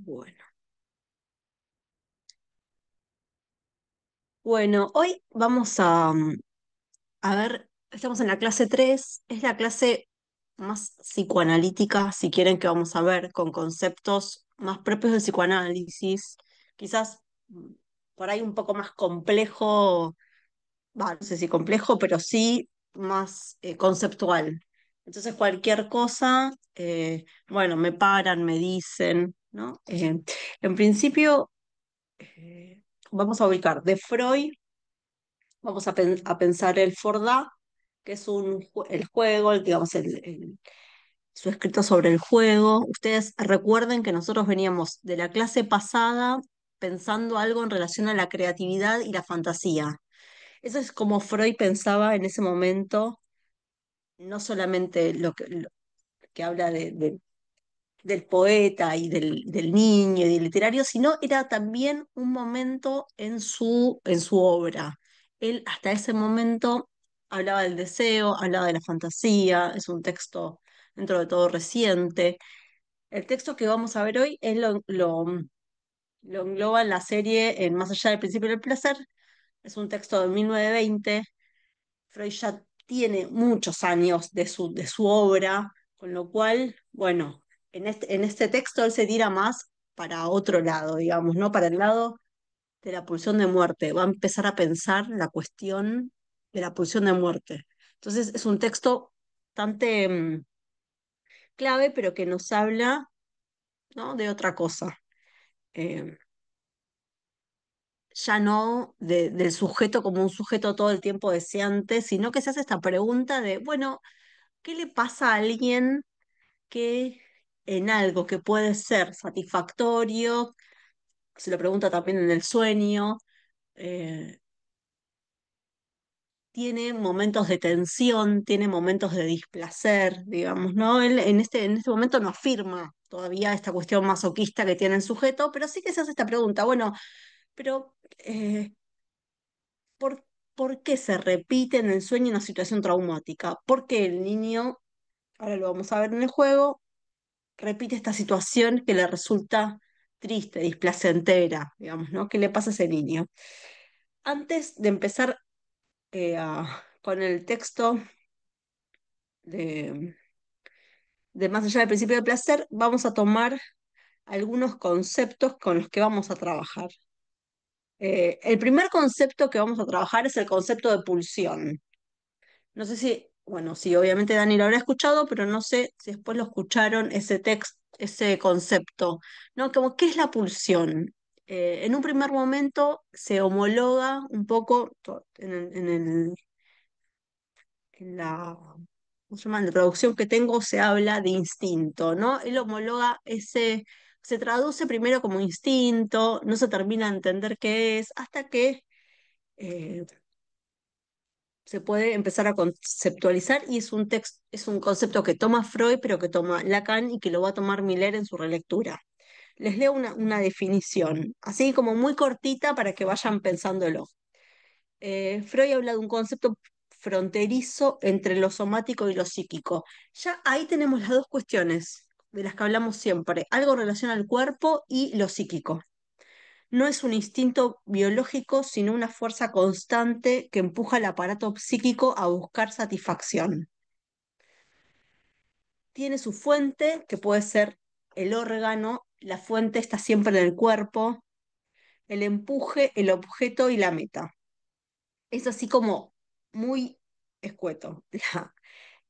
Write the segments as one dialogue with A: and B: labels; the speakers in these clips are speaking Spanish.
A: Bueno, bueno, hoy vamos a ver, estamos en la clase 3. Es la clase más psicoanalítica, si quieren, que vamos a ver, con conceptos más propios del psicoanálisis, quizás por ahí un poco más complejo, no sé si complejo, pero sí más conceptual. Entonces cualquier cosa, bueno, me paran, me dicen, ¿no? En principio, eh, vamos a ubicar de Freud. Vamos a pensar el Forda, que es el juego, digamos, su escrito sobre el juego. Ustedes recuerden que nosotros veníamos de la clase pasada pensando algo en relación a la creatividad y la fantasía. Eso es como Freud pensaba en ese momento, no solamente lo que habla del poeta y del niño y del literario, sino era también un momento en su obra. Él hasta ese momento hablaba del deseo, hablaba de la fantasía, es un texto dentro de todo reciente. El texto que vamos a ver hoy, lo engloba en la serie en Más allá del principio del placer. Es un texto de 1920. Freud ya tiene muchos años de su obra, con lo cual, bueno, en este texto él se tira más para otro lado, digamos, ¿no? Para el lado de la pulsión de muerte. Va a empezar a pensar la cuestión de la pulsión de muerte. Entonces es un texto bastante clave, pero que nos habla, ¿no? De otra cosa. Eh, ya no del sujeto como un sujeto todo el tiempo deseante, sino que se hace esta pregunta de, bueno, ¿qué le pasa a alguien que en algo que puede ser satisfactorio, se lo pregunta también en el sueño, eh, tiene momentos de tensión, tiene momentos de displacer, digamos, ¿no? Él en este momento no afirma todavía esta cuestión masoquista que tiene el sujeto, pero sí que se hace esta pregunta, bueno, pero ¿por, por qué se repite en el sueño una situación traumática? ¿Por qué el niño, ahora lo vamos a ver en el juego, repite esta situación que le resulta triste, displacentera, digamos, ¿no? ¿Qué le pasa a ese niño? Antes de empezar con el texto de, de Más allá del principio del placer, vamos a tomar algunos conceptos con los que vamos a trabajar. El primer concepto que vamos a trabajar es el concepto de pulsión. No sé si, bueno, sí, obviamente Dani lo habrá escuchado, pero no sé si después lo escucharon ese texto, ese concepto, ¿no? Como, ¿qué es la pulsión? En un primer momento se homologa un poco en la, ¿cómo se llama? En la traducción que tengo se habla de instinto, ¿no? Él homologa se traduce primero como instinto, no se termina de entender qué es, hasta que eh, se puede empezar a conceptualizar y es un concepto que toma Freud, pero que toma Lacan y que lo va a tomar Miller en su relectura. Les leo una definición, así como muy cortita para que vayan pensándolo. Freud habla de un concepto fronterizo entre lo somático y lo psíquico. Ya ahí tenemos las dos cuestiones de las que hablamos siempre, algo en relación al cuerpo y lo psíquico. No es un instinto biológico, sino una fuerza constante que empuja al aparato psíquico a buscar satisfacción. Tiene su fuente, que puede ser el órgano, la fuente está siempre en el cuerpo, el empuje, el objeto y la meta. Es así como muy escueto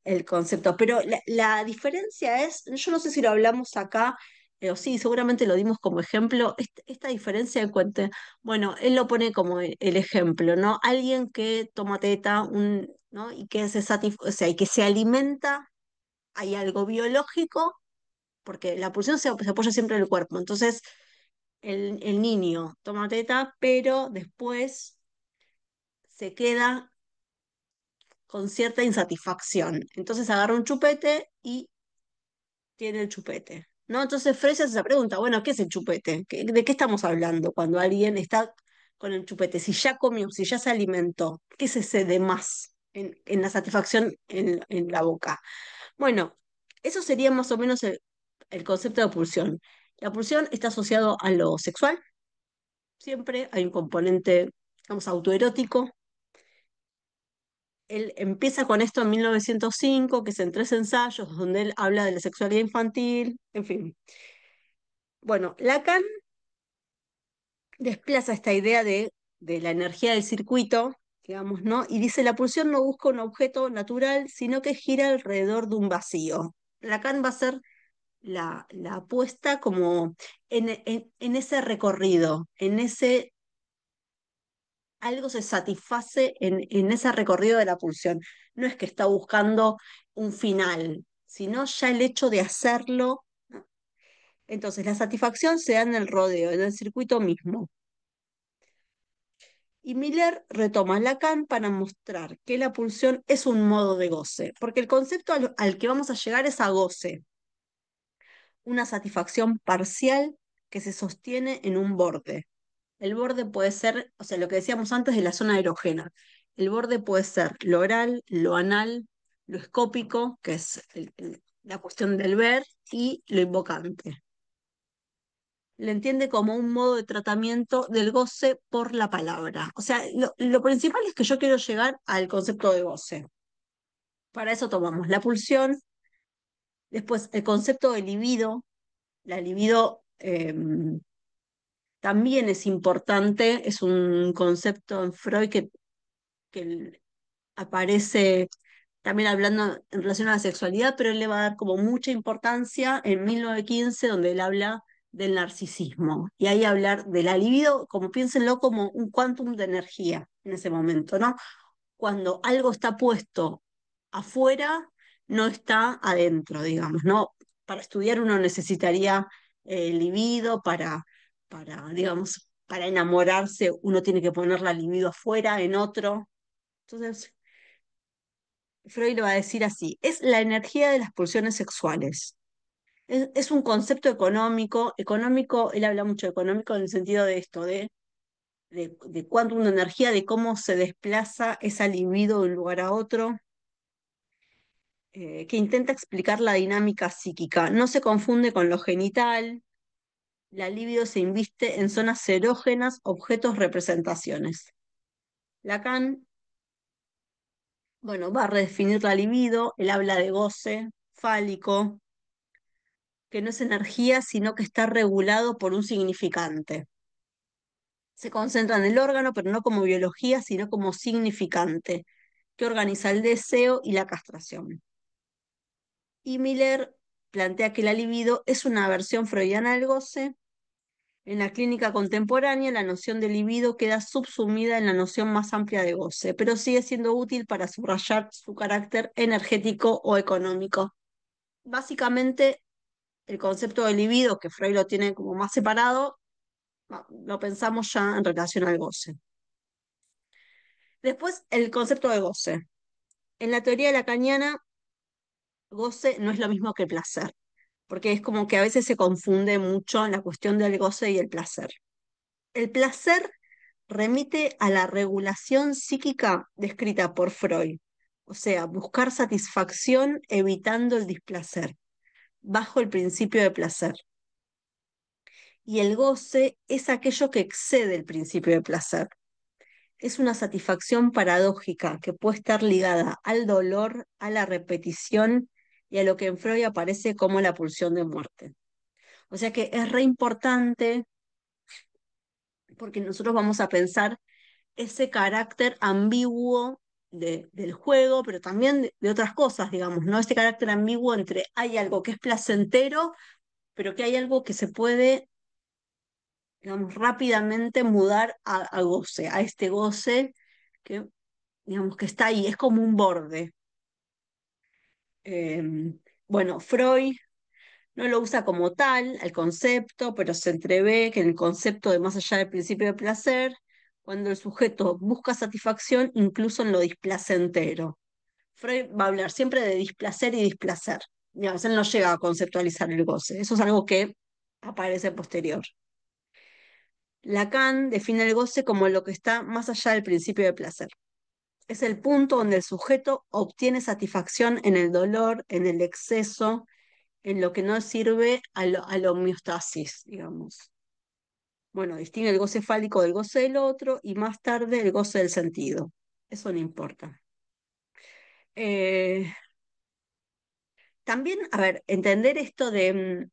A: el concepto, pero la diferencia es, yo no sé si lo hablamos acá, o sí, seguramente lo dimos como ejemplo, esta diferencia de cuenta, bueno, él lo pone como el ejemplo, ¿no? Alguien que toma teta, ¿no? Y que o sea, y que se alimenta, hay algo biológico, porque la pulsión se apoya siempre en el cuerpo, entonces el niño toma teta, pero después se queda con cierta insatisfacción, entonces agarra un chupete y tiene el chupete, ¿no? Entonces Freud se hace esa pregunta, bueno, ¿qué es el chupete? ¿De qué estamos hablando cuando alguien está con el chupete? Si ya comió, si ya se alimentó, ¿qué es ese de más en la satisfacción en la boca? Bueno, eso sería más o menos el concepto de pulsión. La pulsión está asociado a lo sexual, siempre hay un componente, digamos, autoerótico. Él empieza con esto en 1905, que es en tres ensayos, donde él habla de la sexualidad infantil, en fin. Bueno, Lacan desplaza esta idea de la energía del circuito, digamos, ¿no? Y dice, la pulsión no busca un objeto natural, sino que gira alrededor de un vacío. Lacan va a ser la apuesta como en ese recorrido, en ese algo se satisface en ese recorrido de la pulsión. No es que está buscando un final, sino ya el hecho de hacerlo, ¿no? Entonces, la satisfacción se da en el rodeo, en el circuito mismo. Y Miller retoma Lacan para mostrar que la pulsión es un modo de goce, porque el concepto al que vamos a llegar es a goce, una satisfacción parcial que se sostiene en un borde. El borde puede ser, o sea, lo que decíamos antes de la zona erógena. El borde puede ser lo oral, lo anal, lo escópico, que es la cuestión del ver, y lo invocante. Le entiende como un modo de tratamiento del goce por la palabra. O sea, lo principal es que yo quiero llegar al concepto de goce. Para eso tomamos la pulsión, después el concepto de libido. La libido también es importante, es un concepto en Freud que aparece también hablando en relación a la sexualidad, pero él le va a dar como mucha importancia en 1915, donde él habla del narcisismo. Y ahí hablar de la libido, como piénsenlo como un quantum de energía en ese momento, ¿no? Cuando algo está puesto afuera, no está adentro, digamos, ¿no? Para estudiar uno necesitaría libido, digamos, para enamorarse uno tiene que poner la libido afuera, en otro. Entonces, Freud lo va a decir así, es la energía de las pulsiones sexuales. Es un concepto económico, él habla mucho de económico en el sentido de esto, de cuánto una energía, de cómo se desplaza esa libido de un lugar a otro, que intenta explicar la dinámica psíquica. No se confunde con lo genital, la libido se inviste en zonas erógenas, objetos, representaciones. Lacan, bueno, va a redefinir la libido, él habla de goce fálico, que no es energía, sino que está regulado por un significante. Se concentra en el órgano, pero no como biología, sino como significante, que organiza el deseo y la castración. Y Miller plantea que la libido es una versión freudiana del goce. En la clínica contemporánea, la noción de libido queda subsumida en la noción más amplia de goce, pero sigue siendo útil para subrayar su carácter energético o económico. Básicamente, el concepto de libido, que Freud lo tiene como más separado, lo pensamos ya en relación al goce. Después, el concepto de goce. En la teoría lacaniana, goce no es lo mismo que placer, porque es como que a veces se confunde mucho la cuestión del goce y el placer. El placer remite a la regulación psíquica descrita por Freud, o sea, buscar satisfacción evitando el displacer, bajo el principio de placer. Y el goce es aquello que excede el principio de placer. Es una satisfacción paradójica que puede estar ligada al dolor, a la repetición y a lo que en Freud aparece como la pulsión de muerte. O sea que es re importante porque nosotros vamos a pensar ese carácter ambiguo del juego, pero también de otras cosas, digamos, ¿no? Este carácter ambiguo entre hay algo que es placentero, pero que hay algo que se puede, digamos, rápidamente mudar a goce, a este goce que, digamos, que está ahí, es como un borde. Eh, bueno, Freud no lo usa como tal, el concepto, pero se entrevé que en el concepto de más allá del principio de placer, cuando el sujeto busca satisfacción incluso en lo displacentero. Freud va a hablar siempre de displacer y displacer. Digamos, él no llega a conceptualizar el goce, eso es algo que aparece posterior. Lacan define el goce como lo que está más allá del principio de placer. Es el punto donde el sujeto obtiene satisfacción en el dolor, en el exceso, en lo que no sirve a la homeostasis, digamos. Bueno, distingue el goce fálico del goce del otro y más tarde el goce del sentido. Eso no importa. Eh, También, a ver, entender esto de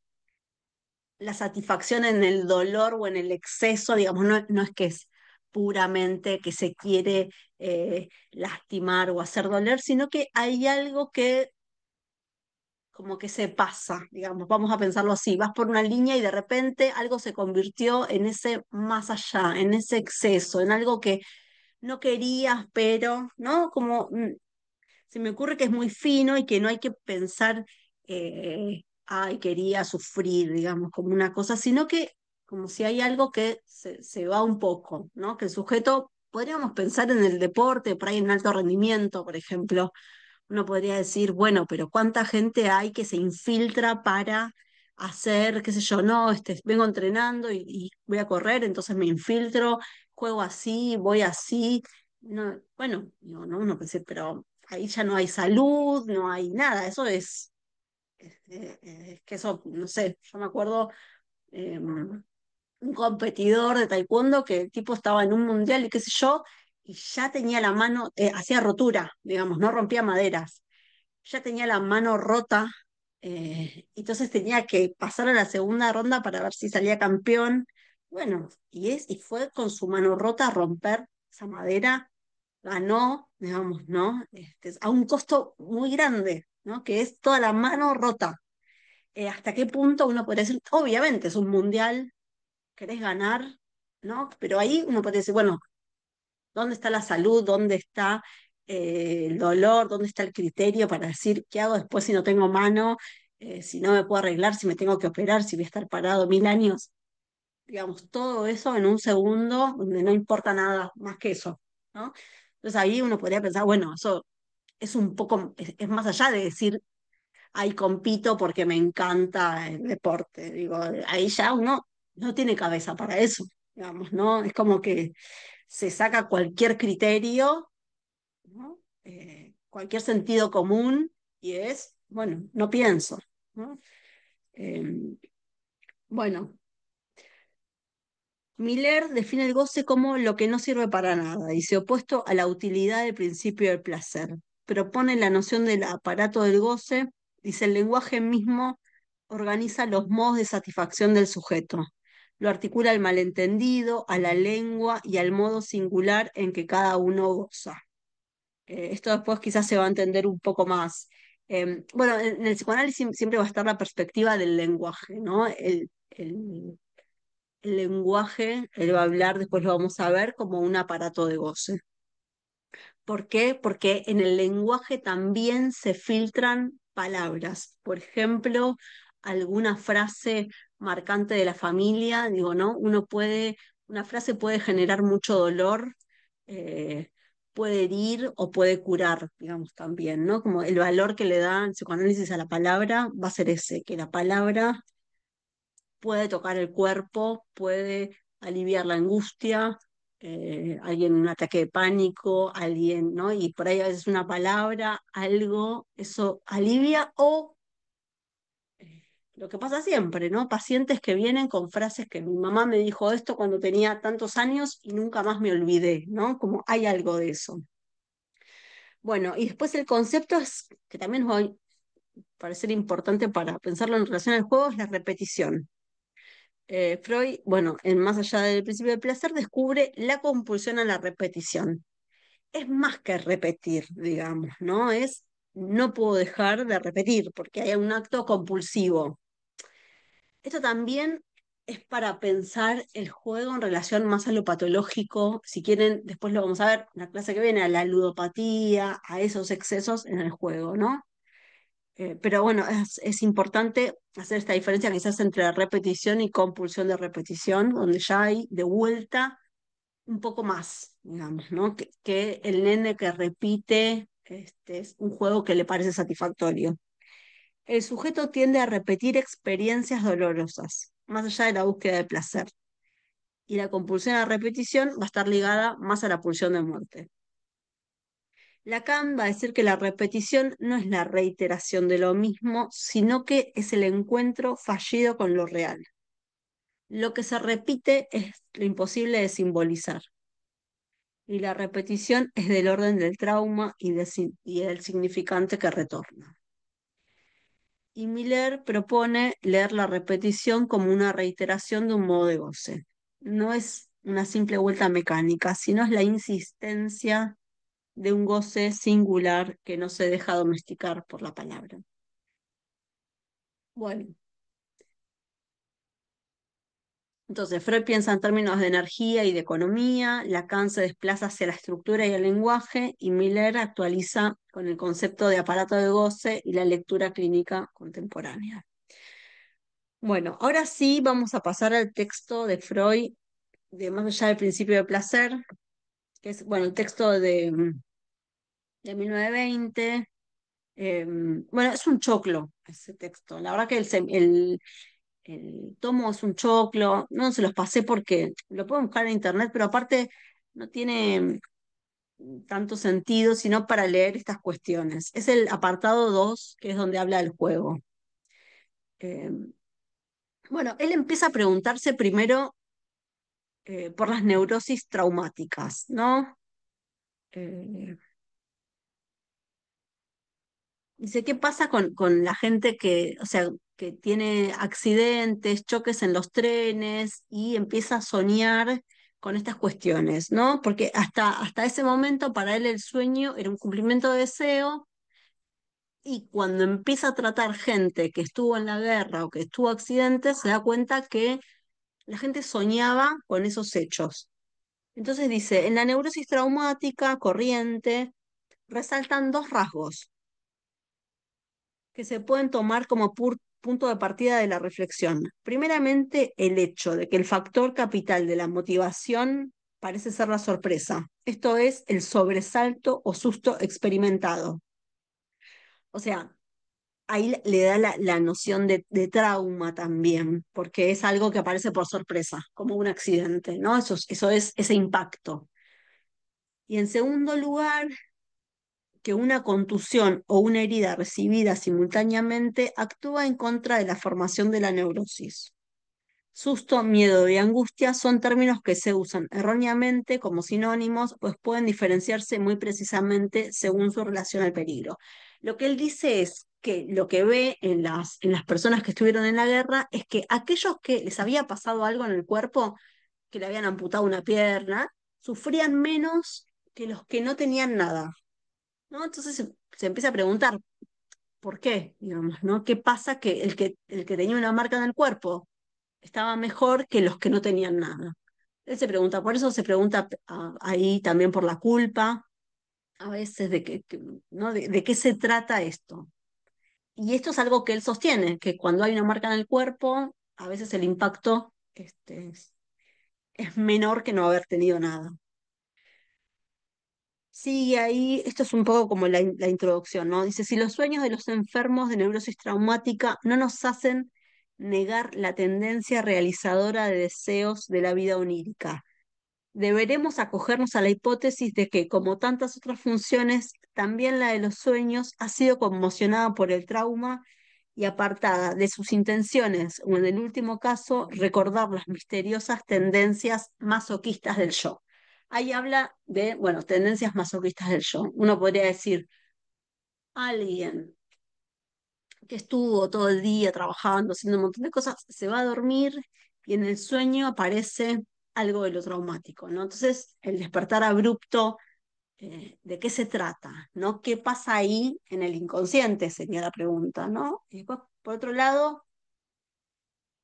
A: la satisfacción en el dolor o en el exceso, digamos, no es que es puramente que se quiere lastimar o hacer doler, sino que hay algo que como que se pasa, digamos, vamos a pensarlo así, vas por una línea y de repente algo se convirtió en ese más allá, en ese exceso, en algo que no querías, pero, ¿no? Como se me ocurre que es muy fino y que no hay que pensar, ay, quería sufrir, digamos, como una cosa, sino que como si hay algo que se va un poco, ¿no? Que el sujeto, podríamos pensar en el deporte, por ahí en alto rendimiento, por ejemplo, uno podría decir, bueno, pero ¿cuánta gente hay que se infiltra para hacer, qué sé yo, no, vengo entrenando y voy a correr, entonces me infiltro, juego así, voy así? No, bueno, no, no, uno puede decir, pero ahí ya no hay salud, no hay nada, eso es que eso, no sé, yo me acuerdo un competidor de taekwondo que el tipo estaba en un mundial y qué sé yo, y ya tenía la mano, hacía rotura, digamos, no rompía maderas, ya tenía la mano rota, entonces tenía que pasar a la segunda ronda para ver si salía campeón. Bueno, y fue con su mano rota a romper esa madera, ganó, digamos, ¿no? A un costo muy grande, ¿no? Que es toda la mano rota. ¿Hasta qué punto uno podría decir? Obviamente es un mundial, querés ganar, ¿no? Pero ahí uno podría decir, bueno, ¿dónde está la salud? ¿Dónde está el dolor? ¿Dónde está el criterio para decir qué hago después si no tengo mano? Si no me puedo arreglar, si me tengo que operar, si voy a estar parado 1000 años. Digamos, todo eso en un segundo, donde no importa nada más que eso, ¿no? Entonces ahí uno podría pensar, bueno, eso es un poco, es más allá de decir, ay, compito porque me encanta el deporte. Digo, ahí ya uno no tiene cabeza para eso, digamos, ¿no? Es como que se saca cualquier criterio, ¿no? Cualquier sentido común y es, bueno, no pienso, ¿no? Eh, bueno, Miller define el goce como lo que no sirve para nada, dice opuesto a la utilidad del principio del placer. Propone la noción del aparato del goce, dice el lenguaje mismo organiza los modos de satisfacción del sujeto. Lo articula al malentendido, a la lengua y al modo singular en que cada uno goza. Esto después quizás se va a entender un poco más. Bueno, en el psicoanálisis siempre va a estar la perspectiva del lenguaje, ¿no? El lenguaje, él va a hablar, después lo vamos a ver, como un aparato de goce. ¿Por qué? Porque en el lenguaje también se filtran palabras. Por ejemplo, alguna frase marcante de la familia, digo, ¿no? Una frase puede generar mucho dolor, eh, puede herir o puede curar, digamos, también, ¿no? Como el valor que le da el psicoanálisis a la palabra va a ser ese, que la palabra puede tocar el cuerpo, puede aliviar la angustia, alguien en un ataque de pánico, alguien, ¿no? Y por ahí a veces una palabra, algo, eso alivia o lo que pasa siempre, ¿no? Pacientes que vienen con frases que mi mamá me dijo esto cuando tenía tantos años y nunca más me olvidé, ¿no? Como hay algo de eso. Bueno, y después el concepto es, que también nos va a parecer importante para pensarlo en relación al juego, es la repetición. Freud, bueno, en Más allá del principio del placer, descubre la compulsión a la repetición. Es más que repetir, digamos, ¿no? No puedo dejar de repetir porque hay un acto compulsivo. Esto también es para pensar el juego en relación más a lo patológico. Si quieren, después lo vamos a ver en la clase que viene, a la ludopatía, a esos excesos en el juego, ¿no? Pero bueno, es importante hacer esta diferencia quizás entre repetición y compulsión de repetición, donde ya hay de vuelta un poco más, digamos, ¿no? Que el nene que repite es un juego que le parece satisfactorio. El sujeto tiende a repetir experiencias dolorosas, más allá de la búsqueda de placer. Y la compulsión a la repetición va a estar ligada más a la pulsión de muerte. Lacan va a decir que la repetición no es la reiteración de lo mismo, sino que es el encuentro fallido con lo real. Lo que se repite es lo imposible de simbolizar, y la repetición es del orden del trauma y del significante que retorna. Y Miller propone leer la repetición como una reiteración de un modo de goce. No es una simple vuelta mecánica, sino es la insistencia de un goce singular que no se deja domesticar por la palabra. Bueno, entonces Freud piensa en términos de energía y de economía, Lacan se desplaza hacia la estructura y el lenguaje, y Miller actualiza con el concepto de aparato de goce y la lectura clínica contemporánea. Bueno, ahora sí vamos a pasar al texto de Freud, de Más allá del principio de placer, que es, bueno, el texto de 1920. Bueno, es un choclo ese texto. La verdad que el tomo es un choclo. No se los pasé porque lo pueden buscar en internet, pero aparte no tiene tanto sentido, sino para leer estas cuestiones. Es el apartado 2 que es donde habla del juego. Eh, bueno, él empieza a preguntarse primero por las neurosis traumáticas, ¿no? Eh, Dice, ¿qué pasa con la gente que, o sea, que tiene accidentes, choques en los trenes y empieza a soñar con estas cuestiones, ¿no? Porque hasta ese momento para él el sueño era un cumplimiento de deseo, y cuando empieza a tratar gente que estuvo en la guerra o que estuvo accidentes, se da cuenta que la gente soñaba con esos hechos. Entonces dice, en la neurosis traumática corriente resaltan dos rasgos que se pueden tomar como punto de partida de la reflexión. Primeramente, el hecho de que el factor capital de la motivación parece ser la sorpresa, esto es, el sobresalto o susto experimentado. O sea, ahí le da la noción de trauma también, porque es algo que aparece por sorpresa, como un accidente, ¿no? Eso es ese impacto. Y en segundo lugar, que una contusión o una herida recibida simultáneamente actúa en contra de la formación de la neurosis. Susto, miedo y angustia son términos que se usan erróneamente como sinónimos, pues pueden diferenciarse muy precisamente según su relación al peligro. Lo que él dice es que lo que ve en las personas que estuvieron en la guerra es que aquellos que les había pasado algo en el cuerpo, que le habían amputado una pierna, sufrían menos que los que no tenían nada, ¿no? Entonces se empieza a preguntar, ¿por qué? Digamos, ¿no? ¿Qué pasa que el que tenía una marca en el cuerpo estaba mejor que los que no tenían nada? Él se pregunta, por eso se pregunta ahí también por la culpa, a veces ¿no? De qué se trata esto. Y esto es algo que él sostiene, que cuando hay una marca en el cuerpo, a veces el impacto es menor que no haber tenido nada. Sí, ahí esto es un poco como la introducción, ¿no? Dice, si los sueños de los enfermos de neurosis traumática no nos hacen negar la tendencia realizadora de deseos de la vida onírica, deberemos acogernos a la hipótesis de que, como tantas otras funciones, también la de los sueños ha sido conmocionada por el trauma y apartada de sus intenciones, o en el último caso, recordar las misteriosas tendencias masoquistas del yo. Ahí habla de, bueno, tendencias masoquistas del yo. Uno podría decir, alguien que estuvo todo el día trabajando, haciendo un montón de cosas, se va a dormir y en el sueño aparece algo de lo traumático, ¿no? Entonces, el despertar abrupto, ¿de qué se trata? ¿No? ¿Qué pasa ahí en el inconsciente? Sería la pregunta, ¿no? Y después, por otro lado,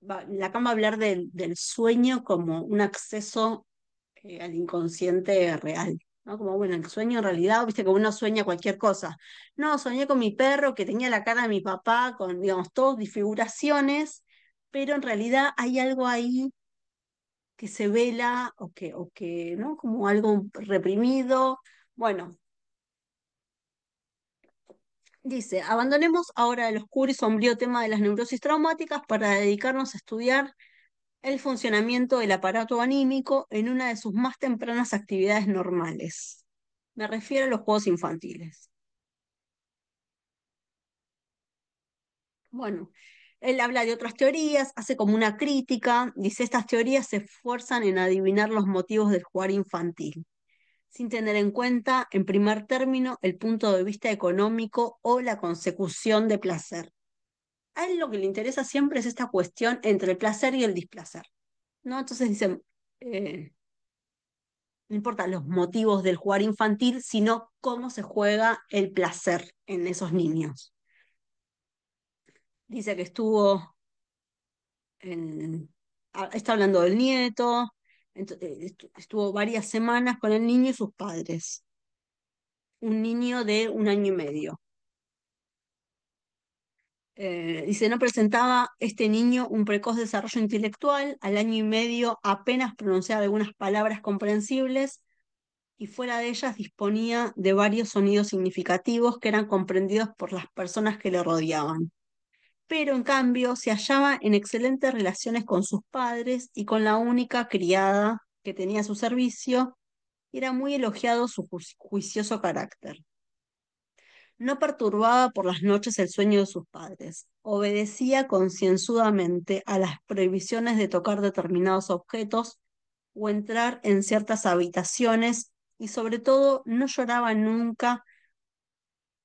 A: Lacan va a hablar del sueño como un acceso al inconsciente real, ¿no? Como, bueno, el sueño en realidad, viste que uno sueña cualquier cosa. No, soñé con mi perro que tenía la cara de mi papá, con, digamos, todas disfiguraciones, pero en realidad hay algo ahí que se vela ¿no? Como algo reprimido. Bueno, dice, abandonemos ahora el oscuro y sombrío tema de las neurosis traumáticas para dedicarnos a estudiar el funcionamiento del aparato anímico en una de sus más tempranas actividades normales. Me refiero a los juegos infantiles. Bueno, él habla de otras teorías, hace como una crítica, dice estas teorías se esfuerzan en adivinar los motivos del jugar infantil, sin tener en cuenta, en primer término, el punto de vista económico o la consecución de placer. A él lo que le interesa siempre es esta cuestión entre el placer y el displacer, ¿no? Entonces dicen, no importa los motivos del jugar infantil, sino cómo se juega el placer en esos niños. Dice que está hablando del nieto, estuvo varias semanas con el niño y sus padres, un niño de 1 año y medio. Dice, no presentaba este niño un precoz desarrollo intelectual, al año y medio apenas pronunciaba algunas palabras comprensibles y fuera de ellas disponía de varios sonidos significativos que eran comprendidos por las personas que le rodeaban. Pero en cambio se hallaba en excelentes relaciones con sus padres y con la única criada que tenía a su servicio, y era muy elogiado su juicioso carácter. No perturbaba por las noches el sueño de sus padres, obedecía concienzudamente a las prohibiciones de tocar determinados objetos o entrar en ciertas habitaciones y sobre todo no lloraba nunca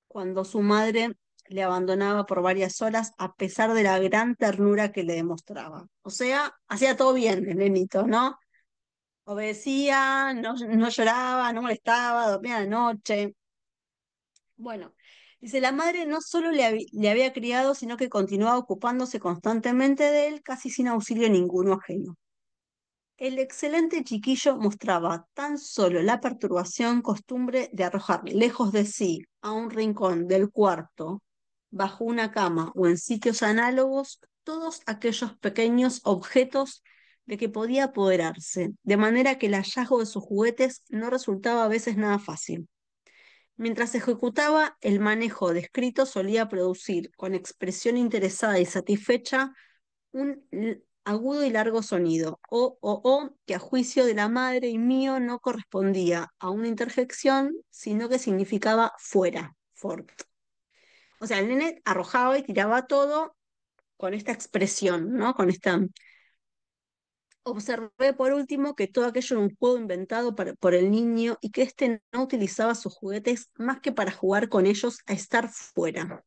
A: cuando su madre le abandonaba por varias horas a pesar de la gran ternura que le demostraba. O sea, hacía todo bien el nenito, ¿no? Obedecía, no lloraba, no molestaba, dormía de noche. Bueno, dice, la madre no solo le había criado, sino que continuaba ocupándose constantemente de él, casi sin auxilio ninguno ajeno. El excelente chiquillo mostraba tan solo la perturbación costumbre de arrojar lejos de sí a un rincón del cuarto, bajo una cama o en sitios análogos, todos aquellos pequeños objetos de que podía apoderarse, de manera que el hallazgo de sus juguetes no resultaba a veces nada fácil. Mientras ejecutaba el manejo descrito, solía producir, con expresión interesada y satisfecha, un agudo y largo sonido, que a juicio de la madre y mío no correspondía a una interjección, sino que significaba fuera, fort. O sea, el nene arrojaba y tiraba todo con esta expresión, ¿no? Con esta. Observé por último que todo aquello era un juego inventado por el niño y que éste no utilizaba sus juguetes más que para jugar con ellos a estar fuera.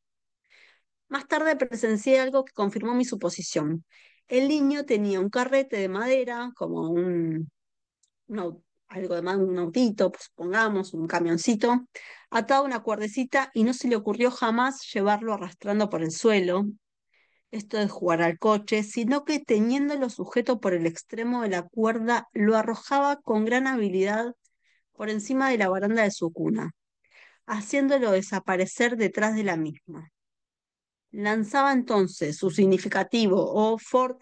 A: Más tarde presencié algo que confirmó mi suposición. El niño tenía un carrete de madera, como algo de más, un autito, pues, supongamos, un camioncito, atado a una cuerdecita y no se le ocurrió jamás llevarlo arrastrando por el suelo, esto de jugar al coche, sino que teniéndolo sujeto por el extremo de la cuerda, lo arrojaba con gran habilidad por encima de la baranda de su cuna, haciéndolo desaparecer detrás de la misma. Lanzaba entonces su significativo o fort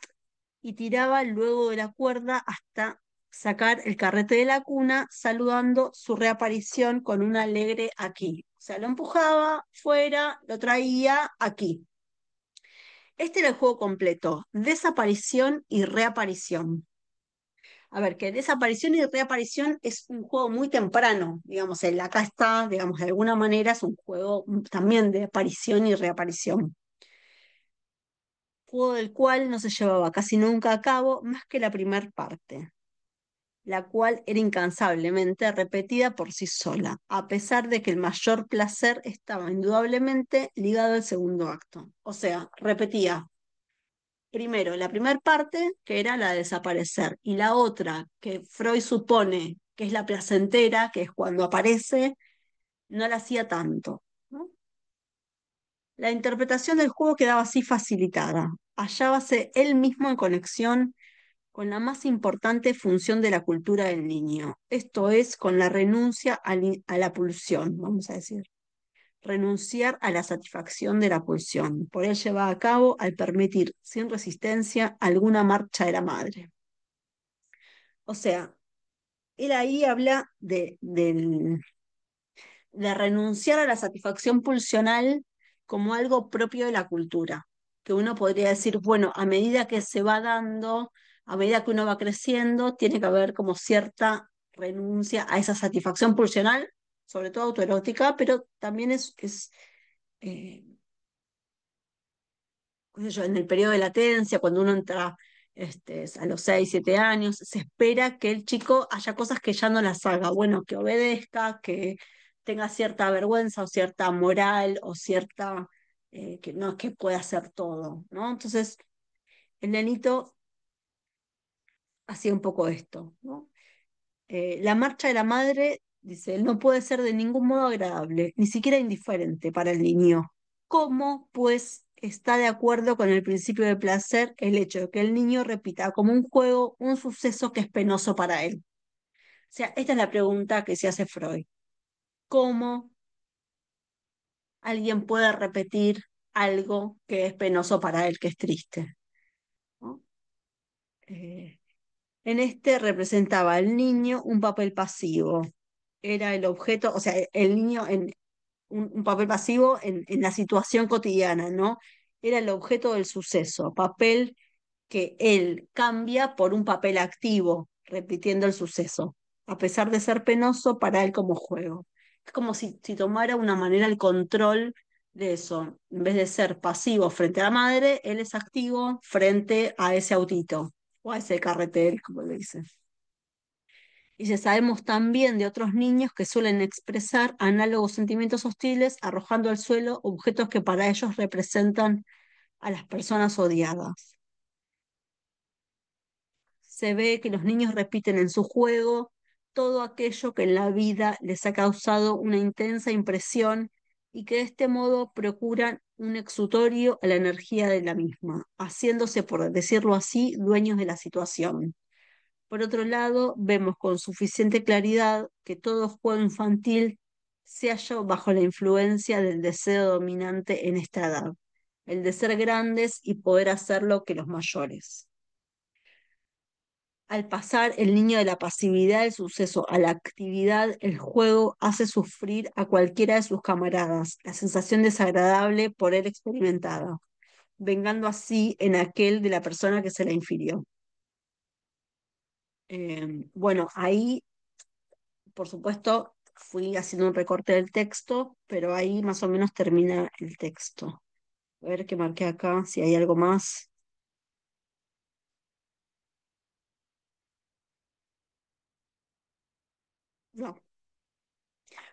A: y tiraba luego de la cuerda hasta sacar el carrete de la cuna, saludando su reaparición con un alegre aquí. O sea, lo empujaba fuera, lo traía aquí. Este era el juego completo, desaparición y reaparición. A ver, que desaparición y reaparición es un juego muy temprano, digamos, el acá está, digamos, de alguna manera es un juego también de aparición y reaparición. Juego del cual no se llevaba casi nunca a cabo más que la primer parte, la cual era incansablemente repetida por sí sola, a pesar de que el mayor placer estaba indudablemente ligado al segundo acto. O sea, repetía primero la primera parte, que era la de desaparecer, y la otra, que Freud supone que es la placentera, que es cuando aparece, no la hacía tanto, ¿no? La interpretación del juego quedaba así facilitada. Hallábase él mismo en conexión con la más importante función de la cultura del niño, esto es, con la renuncia a la pulsión, vamos a decir, renunciar a la satisfacción de la pulsión, por él lleva a cabo al permitir sin resistencia alguna marcha de la madre. O sea, él ahí habla de renunciar a la satisfacción pulsional como algo propio de la cultura, que uno podría decir, bueno, a medida que se va dando, a medida que uno va creciendo, tiene que haber como cierta renuncia a esa satisfacción pulsional, sobre todo autoerótica, pero también es eh, qué sé yo, en el periodo de latencia, cuando uno entra a los 6 7 años, se espera que el chico haya cosas que ya no las haga, bueno, que obedezca, que tenga cierta vergüenza o cierta moral o cierta, que no es que pueda hacer todo, ¿no? Entonces, el nenito hacía un poco esto, ¿no? La marcha de la madre, dice, él no puede ser de ningún modo agradable, ni siquiera indiferente para el niño. ¿Cómo, pues, está de acuerdo con el principio de placer el hecho de que el niño repita como un juego un suceso que es penoso para él? O sea, esta es la pregunta que se hace Freud. ¿Cómo alguien puede repetir algo que es penoso para él, que es triste? ¿No? Eh, en este representaba al niño un papel pasivo. Era el objeto, o sea, el niño en un papel pasivo en la situación cotidiana, ¿no? Era el objeto del suceso, papel que él cambia por un papel activo, repitiendo el suceso, a pesar de ser penoso para él como juego. Es como si tomara una manera el control de eso. En vez de ser pasivo frente a la madre, él es activo frente a ese autito o a ese carretel, como le dicen. Y ya sabemos también de otros niños que suelen expresar análogos sentimientos hostiles arrojando al suelo objetos que para ellos representan a las personas odiadas. Se ve que los niños repiten en su juego todo aquello que en la vida les ha causado una intensa impresión y que de este modo procuran un exutorio a la energía de la misma, haciéndose, por decirlo así, dueños de la situación. Por otro lado, vemos con suficiente claridad que todo juego infantil se halla bajo la influencia del deseo dominante en esta edad, el de ser grandes y poder hacer lo que los mayores. Al pasar el niño de la pasividad del suceso a la actividad, el juego hace sufrir a cualquiera de sus camaradas la sensación desagradable por él experimentada, vengando así en aquel de la persona que se la infirió. Bueno, ahí por supuesto, fui haciendo un recorte del texto, pero ahí más o menos termina el texto. A ver qué marqué acá, si hay algo más. No.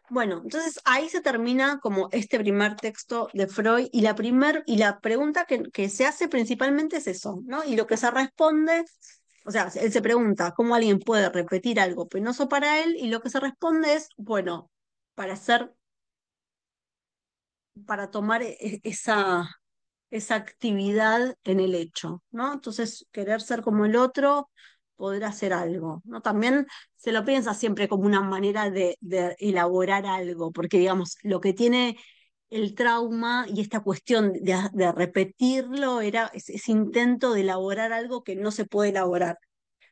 A: Bueno, entonces ahí se termina como este primer texto de Freud y la pregunta que se hace principalmente es eso, ¿no? Y lo que se responde, o sea, él se pregunta cómo alguien puede repetir algo penoso para él y lo que se responde es, bueno, para hacer, para tomar esa actividad en el hecho, ¿no? Entonces, querer ser como el otro, poder hacer algo, ¿no? También se lo piensa siempre como una manera de elaborar algo, porque digamos, lo que tiene el trauma y esta cuestión de repetirlo era ese intento de elaborar algo que no se puede elaborar.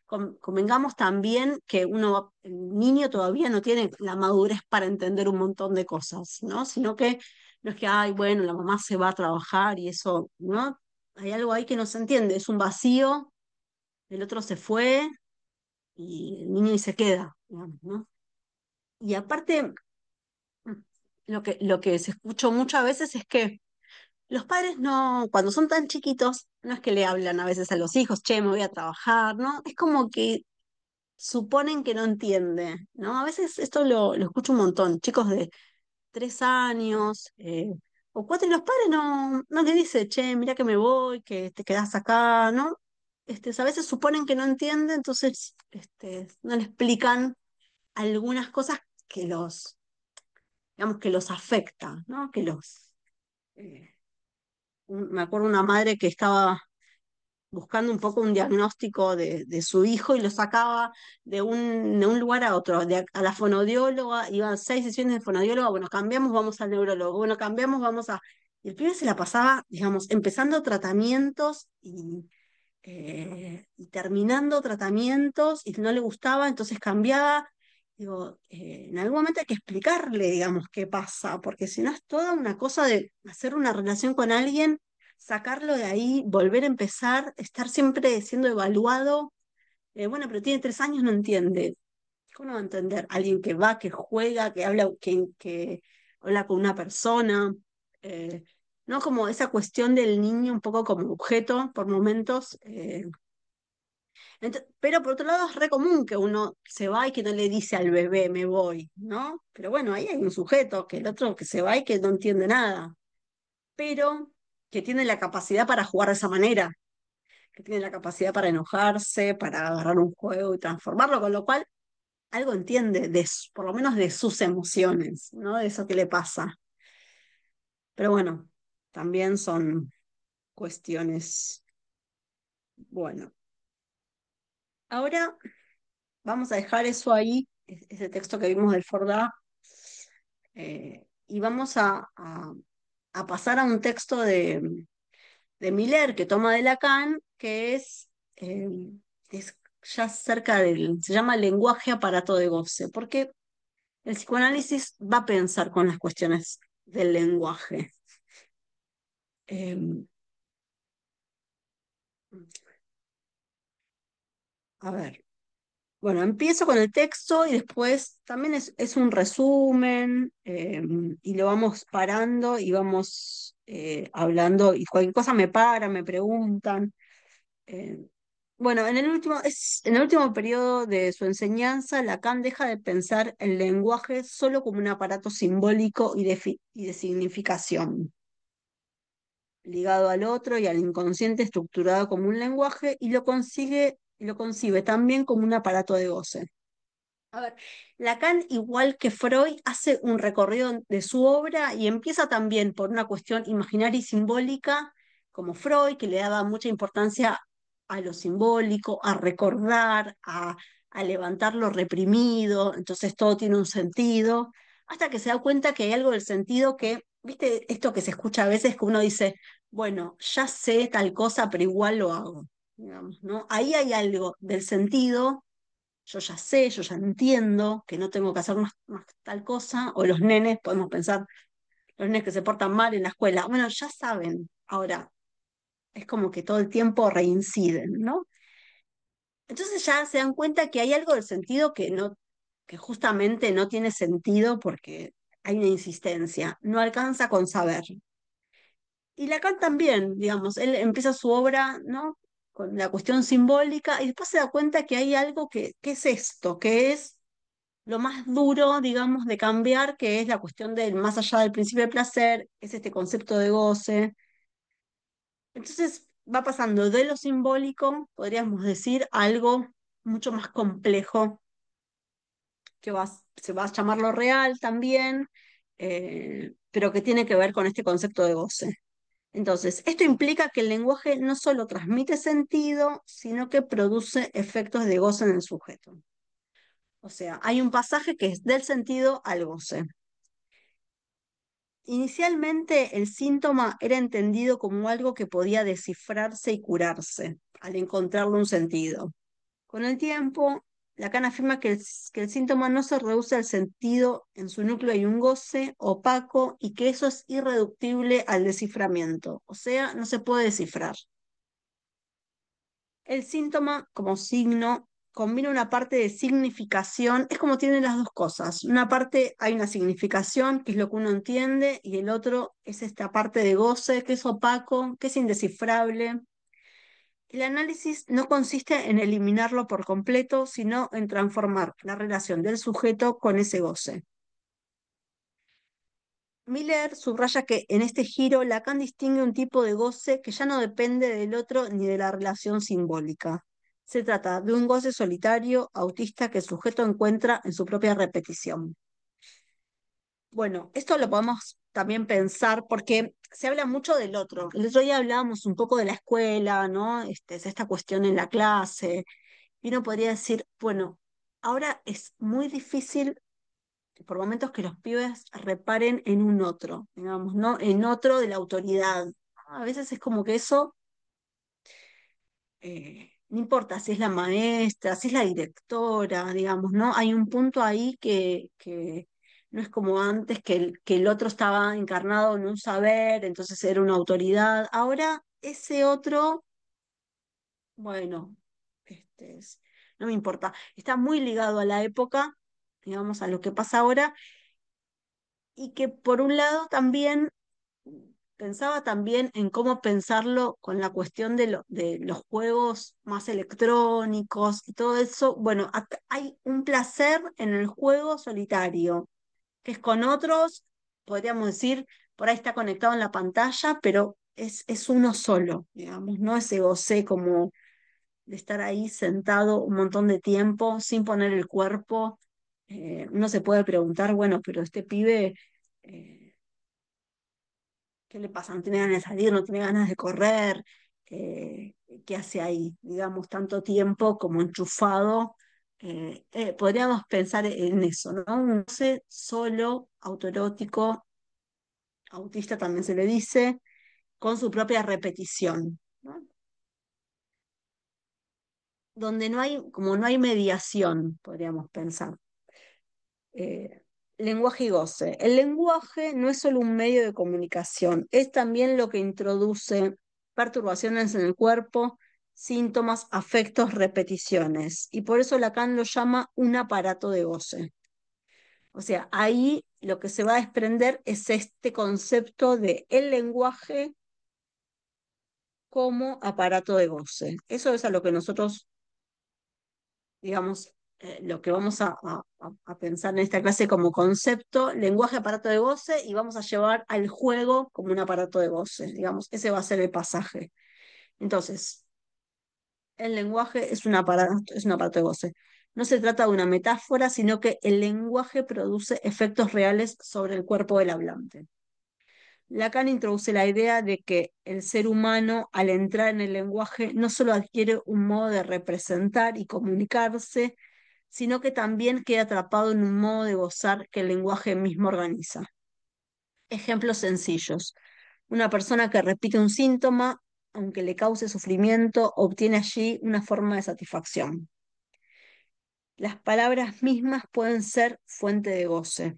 A: Convengamos también que el niño todavía no tiene la madurez para entender un montón de cosas, ¿no? Sino que no es que, ay, bueno, la mamá se va a trabajar y eso, ¿no? Hay algo ahí que no se entiende, es un vacío, el otro se fue y el niño ahí se queda, digamos, ¿no? Y aparte, lo que se escuchó muchas veces es que los padres no, cuando son tan chiquitos, no es que le hablan a veces a los hijos, che, me voy a trabajar, ¿no? Es como que suponen que no entiende, ¿no? A veces esto lo escucho un montón, chicos de 3 años o cuatro, y los padres no le dicen, che, mira que me voy, que te quedás acá, ¿no? A veces suponen que no entiende, entonces no le explican algunas cosas que digamos, que los afecta, ¿no? Eh, me acuerdo una madre que estaba buscando un poco un diagnóstico de su hijo y lo sacaba de un lugar a otro, a la fonodióloga, iban 6 sesiones de fonodióloga, bueno, cambiamos, vamos al neurólogo, bueno, cambiamos, vamos a... Y el pibe se la pasaba, digamos, empezando tratamientos y terminando tratamientos y no le gustaba, entonces cambiaba. Digo, en algún momento hay que explicarle, digamos, qué pasa, porque si no es toda una cosa de hacer una relación con alguien, sacarlo de ahí, volver a empezar, estar siempre siendo evaluado. Bueno, pero tiene 3 años, no entiende. ¿Cómo va a entender? Alguien que va, que juega, que habla, que habla con una persona, eh, ¿no? Como esa cuestión del niño un poco como objeto por momentos. Pero por otro lado es re común que uno se va y que no le dice al bebé me voy, ¿no? Pero bueno, ahí hay un sujeto, que el otro que se va y que no entiende nada, pero que tiene la capacidad para jugar de esa manera, que tiene la capacidad para enojarse, para agarrar un juego y transformarlo, con lo cual algo entiende por lo menos de sus emociones, ¿no? De eso que le pasa. Pero bueno, también son cuestiones, bueno, ahora vamos a dejar eso ahí, ese texto que vimos del Fordá, y vamos a pasar a un texto de Miller que toma de Lacan, que es ya cerca del, se llama lenguaje aparato de goce, porque el psicoanálisis va a pensar con las cuestiones del lenguaje. Eh, a ver, bueno, empiezo con el texto y después también es un resumen y lo vamos parando y vamos hablando y cualquier cosa me paran, me preguntan. Eh, bueno, en el último periodo de su enseñanza, Lacan deja de pensar el lenguaje solo como un aparato simbólico y de significación, ligado al otro y al inconsciente estructurado como un lenguaje, y lo concibe también como un aparato de goce. A ver, Lacan, igual que Freud, hace un recorrido de su obra y empieza también por una cuestión imaginaria y simbólica, como Freud, que le daba mucha importancia a lo simbólico, a recordar, a levantar lo reprimido, entonces todo tiene un sentido, hasta que se da cuenta que hay algo del sentido que, viste, esto que se escucha a veces que uno dice, bueno, ya sé tal cosa, pero igual lo hago, digamos, ¿no? Ahí hay algo del sentido, yo ya sé, yo ya entiendo que no tengo que hacer más tal cosa, o los nenes, podemos pensar, los nenes que se portan mal en la escuela, bueno, ya saben, ahora es como que todo el tiempo reinciden, ¿no? Entonces ya se dan cuenta que hay algo del sentido que no, que justamente no tiene sentido porque hay una insistencia, no alcanza con saber. Y Lacan también, digamos, él empieza su obra, ¿no? Con la cuestión simbólica y después se da cuenta que hay algo que es esto, que es lo más duro, digamos, de cambiar, que es la cuestión del más allá del principio de placer, es este concepto de goce. Entonces va pasando de lo simbólico, podríamos decir, a algo mucho más complejo, se va a llamar lo real también, pero que tiene que ver con este concepto de goce. Entonces, esto implica que el lenguaje no solo transmite sentido, sino que produce efectos de goce en el sujeto. O sea, hay un pasaje que es del sentido al goce. Inicialmente, el síntoma era entendido como algo que podía descifrarse y curarse, al encontrarle un sentido. Con el tiempo, Lacan afirma que el síntoma no se reduce al sentido, en su núcleo hay un goce opaco y que eso es irreductible al desciframiento, o sea, no se puede descifrar. El síntoma, como signo, combina una parte de significación, es como tienen las dos cosas. Una parte hay una significación, que es lo que uno entiende, y el otro es esta parte de goce, que es opaco, que es indescifrable. El análisis no consiste en eliminarlo por completo, sino en transformar la relación del sujeto con ese goce. Miller subraya que en este giro Lacan distingue un tipo de goce que ya no depende del otro ni de la relación simbólica. Se trata de un goce solitario, autista, que el sujeto encuentra en su propia repetición. Bueno, esto lo podemos también pensar porque se habla mucho del otro. El otro día hablábamos un poco de la escuela, ¿no? Es esta cuestión en la clase. Y uno podría decir, bueno, ahora es muy difícil por momentos que los pibes reparen en un otro, digamos, ¿no? En otro de la autoridad. A veces es como que eso, no importa si es la maestra, si es la directora, digamos, ¿no? Hay un punto ahí que no es como antes, que el otro estaba encarnado en un saber, entonces era una autoridad. Ahora ese otro, bueno, este, no me importa. Está muy ligado a la época, digamos, a lo que pasa ahora, y que por un lado también pensaba también en cómo pensarlo con la cuestión de los juegos más electrónicos y todo eso. Bueno, hay un placer en el juego solitario, que es con otros, podríamos decir, por ahí está conectado en la pantalla, pero es uno solo, digamos, no ese goce como de estar ahí sentado un montón de tiempo sin poner el cuerpo. Uno se puede preguntar, bueno, pero este pibe, eh, ¿qué le pasa? ¿No tiene ganas de salir? ¿No tiene ganas de correr? Eh, ¿Qué hace ahí? Digamos, tanto tiempo como enchufado. Podríamos pensar en eso, ¿no? Un goce solo, autoerótico, autista también se le dice, con su propia repetición, ¿no? Donde no hay, como no hay mediación, podríamos pensar. Eh, Lenguaje y goce. El lenguaje no es solo un medio de comunicación, es también lo que introduce perturbaciones en el cuerpo, síntomas, afectos, repeticiones. Y por eso Lacan lo llama un aparato de goce. O sea, ahí lo que se va a desprender es este concepto de el lenguaje como aparato de goce. Eso es a lo que nosotros, digamos, lo que vamos a pensar en esta clase como concepto, lenguaje, aparato de goce, y vamos a llevar al juego como un aparato de goce, digamos, ese va a ser el pasaje. Entonces, el lenguaje es un aparato de goce. No se trata de una metáfora, sino que el lenguaje produce efectos reales sobre el cuerpo del hablante. Lacan introduce la idea de que el ser humano, al entrar en el lenguaje, no solo adquiere un modo de representar y comunicarse, sino que también queda atrapado en un modo de gozar que el lenguaje mismo organiza. Ejemplos sencillos. Una persona que repite un síntoma, aunque le cause sufrimiento, obtiene allí una forma de satisfacción. Las palabras mismas pueden ser fuente de goce.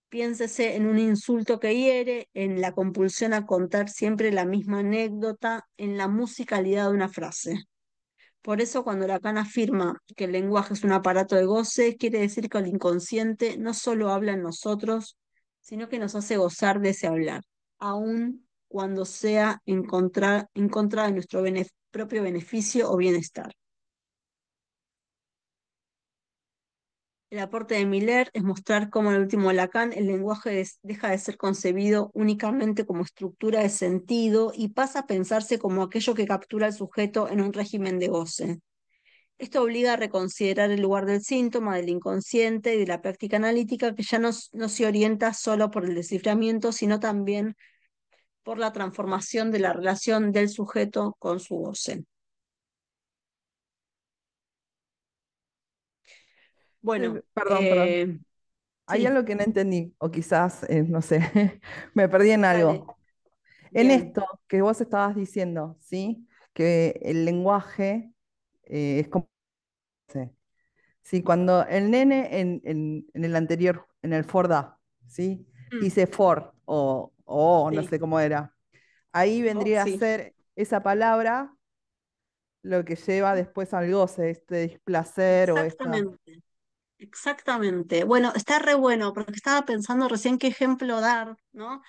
A: Piénsese en un insulto que hiere, en la compulsión a contar siempre la misma anécdota, en la musicalidad de una frase. Por eso, cuando Lacan afirma que el lenguaje es un aparato de goce, quiere decir que el inconsciente no solo habla en nosotros, sino que nos hace gozar de ese hablar, aun cuando sea en contra de nuestro propio beneficio o bienestar. El aporte de Miller es mostrar cómo en el último Lacan el lenguaje deja de ser concebido únicamente como estructura de sentido y pasa a pensarse como aquello que captura al sujeto en un régimen de goce. Esto obliga a reconsiderar el lugar del síntoma, del inconsciente y de la práctica analítica, que ya no se orienta solo por el desciframiento, sino también por la transformación de la relación del sujeto con su goce. Bueno,
B: Perdón, perdón. Hay
A: sí,
B: algo que no entendí, o quizás, no sé, me perdí en
A: dale,
B: algo. En
A: bien,
B: esto que vos estabas diciendo, ¿sí? Que el lenguaje es como... Sí, cuando el nene en el anterior, en el for da, ¿sí?
A: mm,
B: Dice for o no
A: sí,
B: sé cómo era. Ahí
A: oh,
B: vendría a
A: sí,
B: ser esa palabra lo que lleva después al goce, este displacer o esta...
A: exactamente. Exactamente. Bueno, está re bueno, porque estaba pensando recién qué ejemplo dar, ¿no?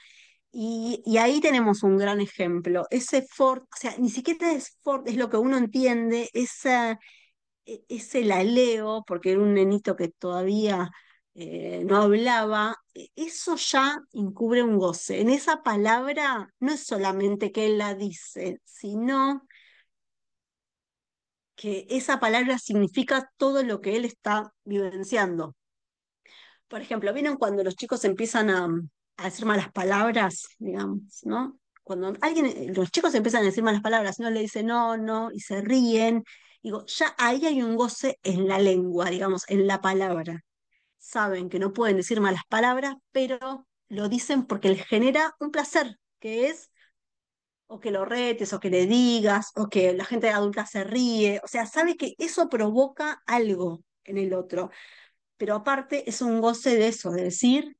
A: Y ahí tenemos un gran ejemplo. Ese Ford, o sea, ni siquiera es Ford, es lo que uno entiende, ese laleo, porque era un nenito que todavía no hablaba, eso ya encubre un goce. En esa palabra no es solamente que él la dice, sino que esa palabra significa todo lo que él está vivenciando. Por ejemplo, ¿vieron cuando los chicos empiezan a decir malas palabras, digamos, ¿no? Cuando los chicos empiezan a decir malas palabras, no le dicen no, no, y se ríen, digo, ya ahí hay un goce en la lengua, digamos, en la palabra. Saben que no pueden decir malas palabras, pero lo dicen porque les genera un placer, que es o que lo retes, o que le digas, o que la gente adulta se ríe, o sea, sabe que eso provoca algo en el otro, pero aparte es un goce de eso, de decir,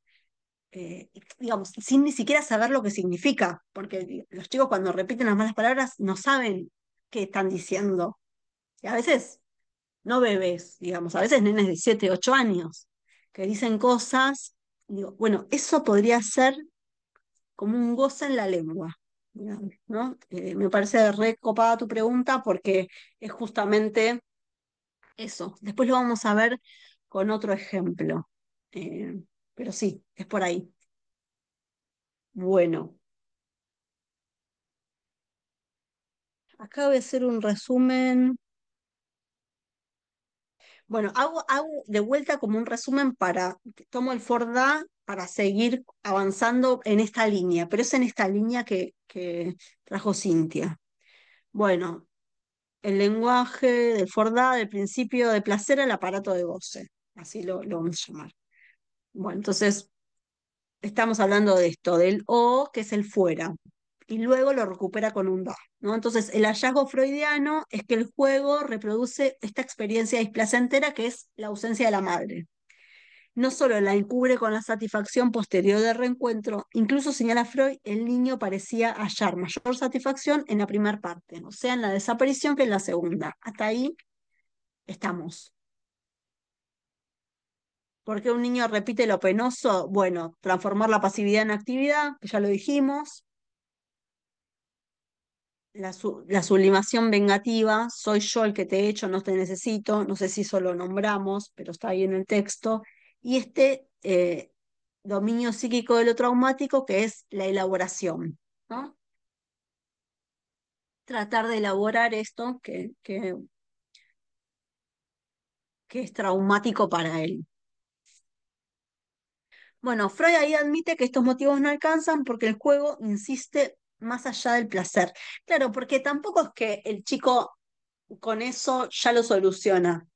A: digamos, sin ni siquiera saber lo que significa, porque los chicos cuando repiten las malas palabras no saben qué están diciendo. Y a veces no bebés, digamos, a veces nenes de 7 8 años, que dicen cosas, digo, bueno, eso podría ser como un goce en la lengua, digamos, ¿no? Me parece re copada tu pregunta porque es justamente eso. Después lo vamos a ver con otro ejemplo. Eh, pero sí, es por ahí. Bueno, acá voy a hacer un resumen. Bueno, hago de vuelta como un resumen tomo el Forda para seguir avanzando en esta línea, pero es en esta línea que trajo Cintia. Bueno, el lenguaje del Forda, del principio de placer al aparato de goce, así lo vamos a llamar. Bueno, entonces estamos hablando de esto, del O, que es el fuera, y luego lo recupera con un da, ¿no? Entonces, el hallazgo freudiano es que el juego reproduce esta experiencia displacentera que es la ausencia de la madre. No solo la encubre con la satisfacción posterior del reencuentro, incluso señala Freud, el niño parecía hallar mayor satisfacción en la primera parte, o sea, en la desaparición que en la segunda. Hasta ahí estamos. ¿Por qué un niño repite lo penoso? Bueno, transformar la pasividad en actividad, que ya lo dijimos. La sublimación vengativa, soy yo el que te he hecho, no te necesito, no sé si eso lo nombramos, pero está ahí en el texto, y este dominio psíquico de lo traumático que es la elaboración, ¿no? Tratar de elaborar esto que es traumático para él. Bueno, Freud ahí admite que estos motivos no alcanzan porque el juego insiste más allá del placer. Claro, porque tampoco es que el chico con eso ya lo soluciona,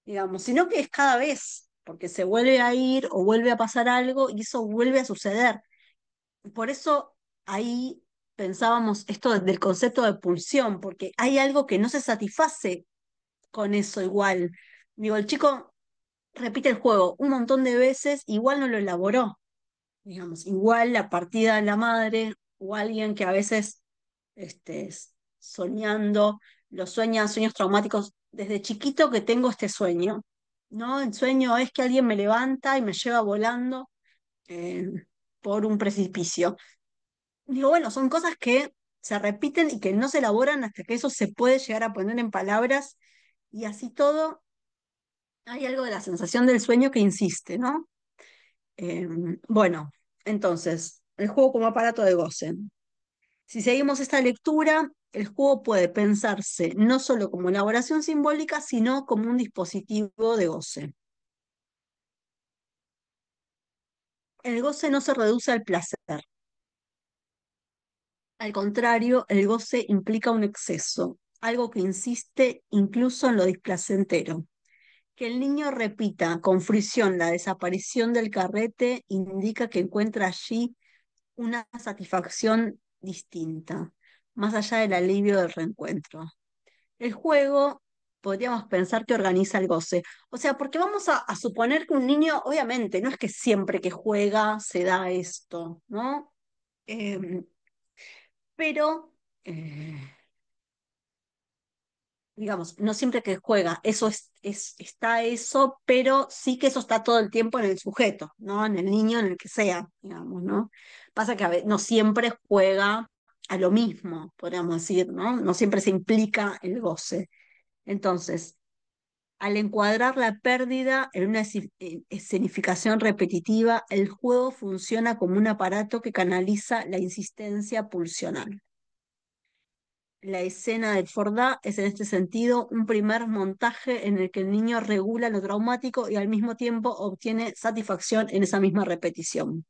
A: digamos, sino que es cada vez, porque se vuelve a ir o vuelve a pasar algo y eso vuelve a suceder. Por eso ahí pensábamos esto del concepto de pulsión, porque hay algo que no se satisface con eso igual. Digo, el chico repite el juego un montón de veces, igual no lo elaboró, digamos, igual la partida de la madre o alguien que a veces soñando, los sueños traumáticos, desde chiquito que tengo este sueño, ¿no? El sueño es que alguien me levanta y me lleva volando eh, por un precipicio. Digo, bueno, son cosas que se repiten y que no se elaboran hasta que eso se puede llegar a poner en palabras y así todo, hay algo de la sensación del sueño que insiste, ¿no? Eh, bueno, entonces, el juego como aparato de goce. Si seguimos esta lectura, el juego puede pensarse no solo como elaboración simbólica, sino como un dispositivo de goce. El goce no se reduce al placer. Al contrario, el goce implica un exceso, algo que insiste incluso en lo displacentero. Que el niño repita con fruición la desaparición del carrete indica que encuentra allí una satisfacción distinta, más allá del alivio del reencuentro. El juego podríamos pensar que organiza el goce. O sea, porque vamos a suponer que un niño, obviamente, no es que siempre que juega se da esto, ¿no? Eh, pero, eh, digamos, no siempre que juega, está eso, pero sí que eso está todo el tiempo en el sujeto, ¿no? En el niño, en el que sea, digamos, ¿no? Pasa que no siempre juega a lo mismo, podríamos decir, ¿no? No siempre se implica el goce. Entonces, al encuadrar la pérdida en una escenificación repetitiva, el juego funciona como un aparato que canaliza la insistencia pulsional. La escena del Fordá es en este sentido un primer montaje en el que el niño regula lo traumático y al mismo tiempo obtiene satisfacción en esa misma repetición.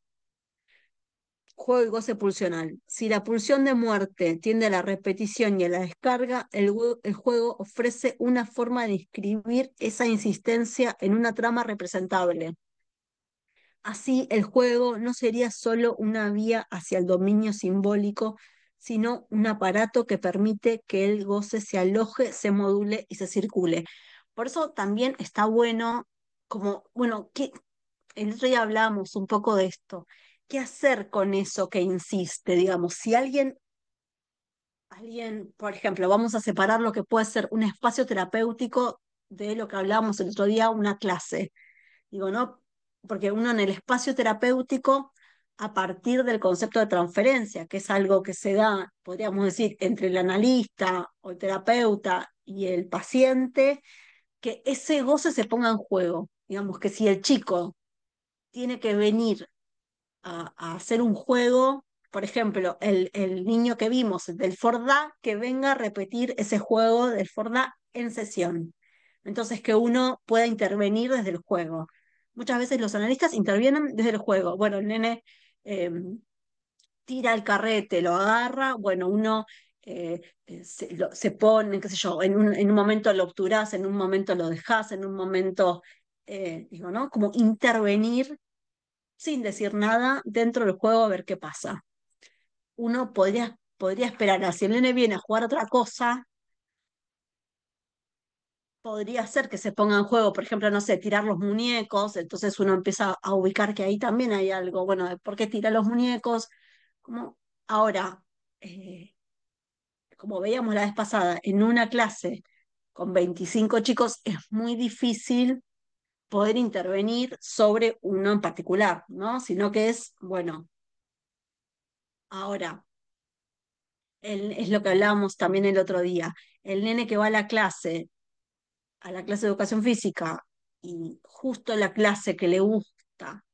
A: Juego y goce pulsional. Si la pulsión de muerte tiende a la repetición y a la descarga, el juego ofrece una forma de inscribir esa insistencia en una trama representable. Así, el juego no sería solo una vía hacia el dominio simbólico, sino un aparato que permite que el goce se aloje, se module y se circule. Por eso también está bueno, como, bueno, el otro día hablábamos un poco de esto. ¿Qué hacer con eso que insiste? Digamos, si alguien, por ejemplo, vamos a separar lo que puede ser un espacio terapéutico de lo que hablábamos el otro día, una clase. Digo, ¿no? Porque uno en el espacio terapéutico, a partir del concepto de transferencia, que es algo que se da, podríamos decir, entre el analista o el terapeuta y el paciente, que ese goce se ponga en juego. Digamos que si el chico tiene que venir a hacer un juego, por ejemplo, el niño que vimos del Fordá, que venga a repetir ese juego del Fordá en sesión. Entonces, que uno pueda intervenir desde el juego. Muchas veces los analistas intervienen desde el juego. Bueno, el nene eh, tira el carrete, lo agarra, bueno, uno se pone, qué sé yo, en un momento lo obturás, en un momento lo dejás, en un momento, digo, ¿no? Como intervenir sin decir nada dentro del juego a ver qué pasa. Uno podría esperar a si el nene viene a jugar otra cosa, podría ser que se ponga en juego, por ejemplo, no sé, tirar los muñecos, entonces uno empieza a ubicar que ahí también hay algo, bueno, de por qué tira los muñecos, como ahora, eh, como veíamos la vez pasada, en una clase con 25 chicos es muy difícil poder intervenir sobre uno en particular, ¿no? Sino que es, bueno, ahora es lo que hablábamos también el otro día. El nene que va a la clase de educación física, y justo la clase que le gusta,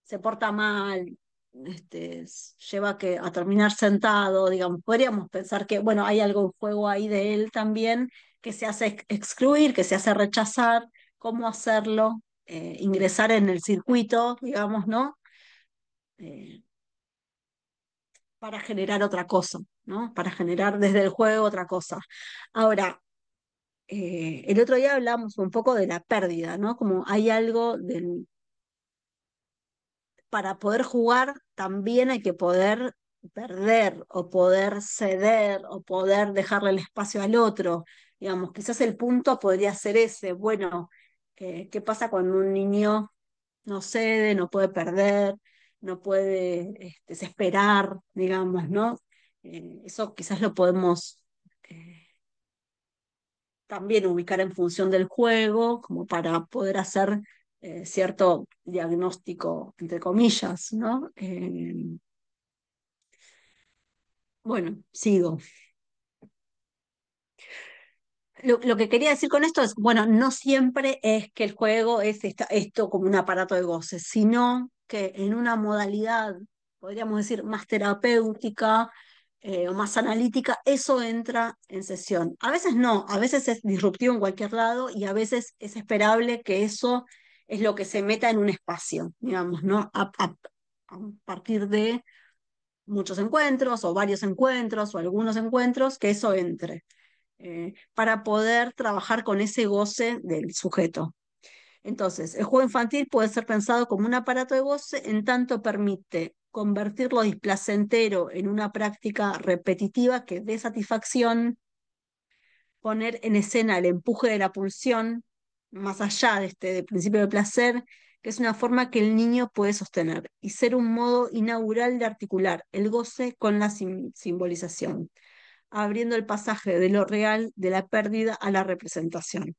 A: se porta mal, lleva a terminar sentado, digamos, podríamos pensar que, bueno, hay algo en juego ahí de él también que se hace excluir, que se hace rechazar, cómo hacerlo, ingresar en el circuito, digamos, ¿no? Eh, para generar otra cosa, ¿no? Para generar desde el juego otra cosa. Ahora, el otro día hablamos un poco de la pérdida, ¿no? Como hay algo para poder jugar también hay que poder perder o poder ceder o poder dejarle el espacio al otro. Digamos, quizás el punto podría ser ese. Bueno, ¿qué pasa cuando un niño no cede, no puede perder, no puede desesperar, digamos, ¿no? Eso quizás lo podemos también ubicar en función del juego, como para poder hacer cierto diagnóstico, entre comillas, ¿no? Bueno, sigo. Lo que quería decir con esto es, bueno, no siempre es que el juego es esto como un aparato de goce, sino que en una modalidad, podríamos decir, más terapéutica o más analítica, eso entra en sesión. A veces no, a veces es disruptivo en cualquier lado y a veces es esperable que eso es lo que se meta en un espacio, digamos, ¿no? A partir de muchos encuentros o varios encuentros o algunos encuentros, que eso entre para poder trabajar con ese goce del sujeto. Entonces, el juego infantil puede ser pensado como un aparato de goce en tanto permite convertir lo displacentero en una práctica repetitiva que dé satisfacción, poner en escena el empuje de la pulsión, más allá de del principio de placer, que es una forma que el niño puede sostener, y ser un modo inaugural de articular el goce con la simbolización, abriendo el pasaje de lo real de la pérdida a la representación.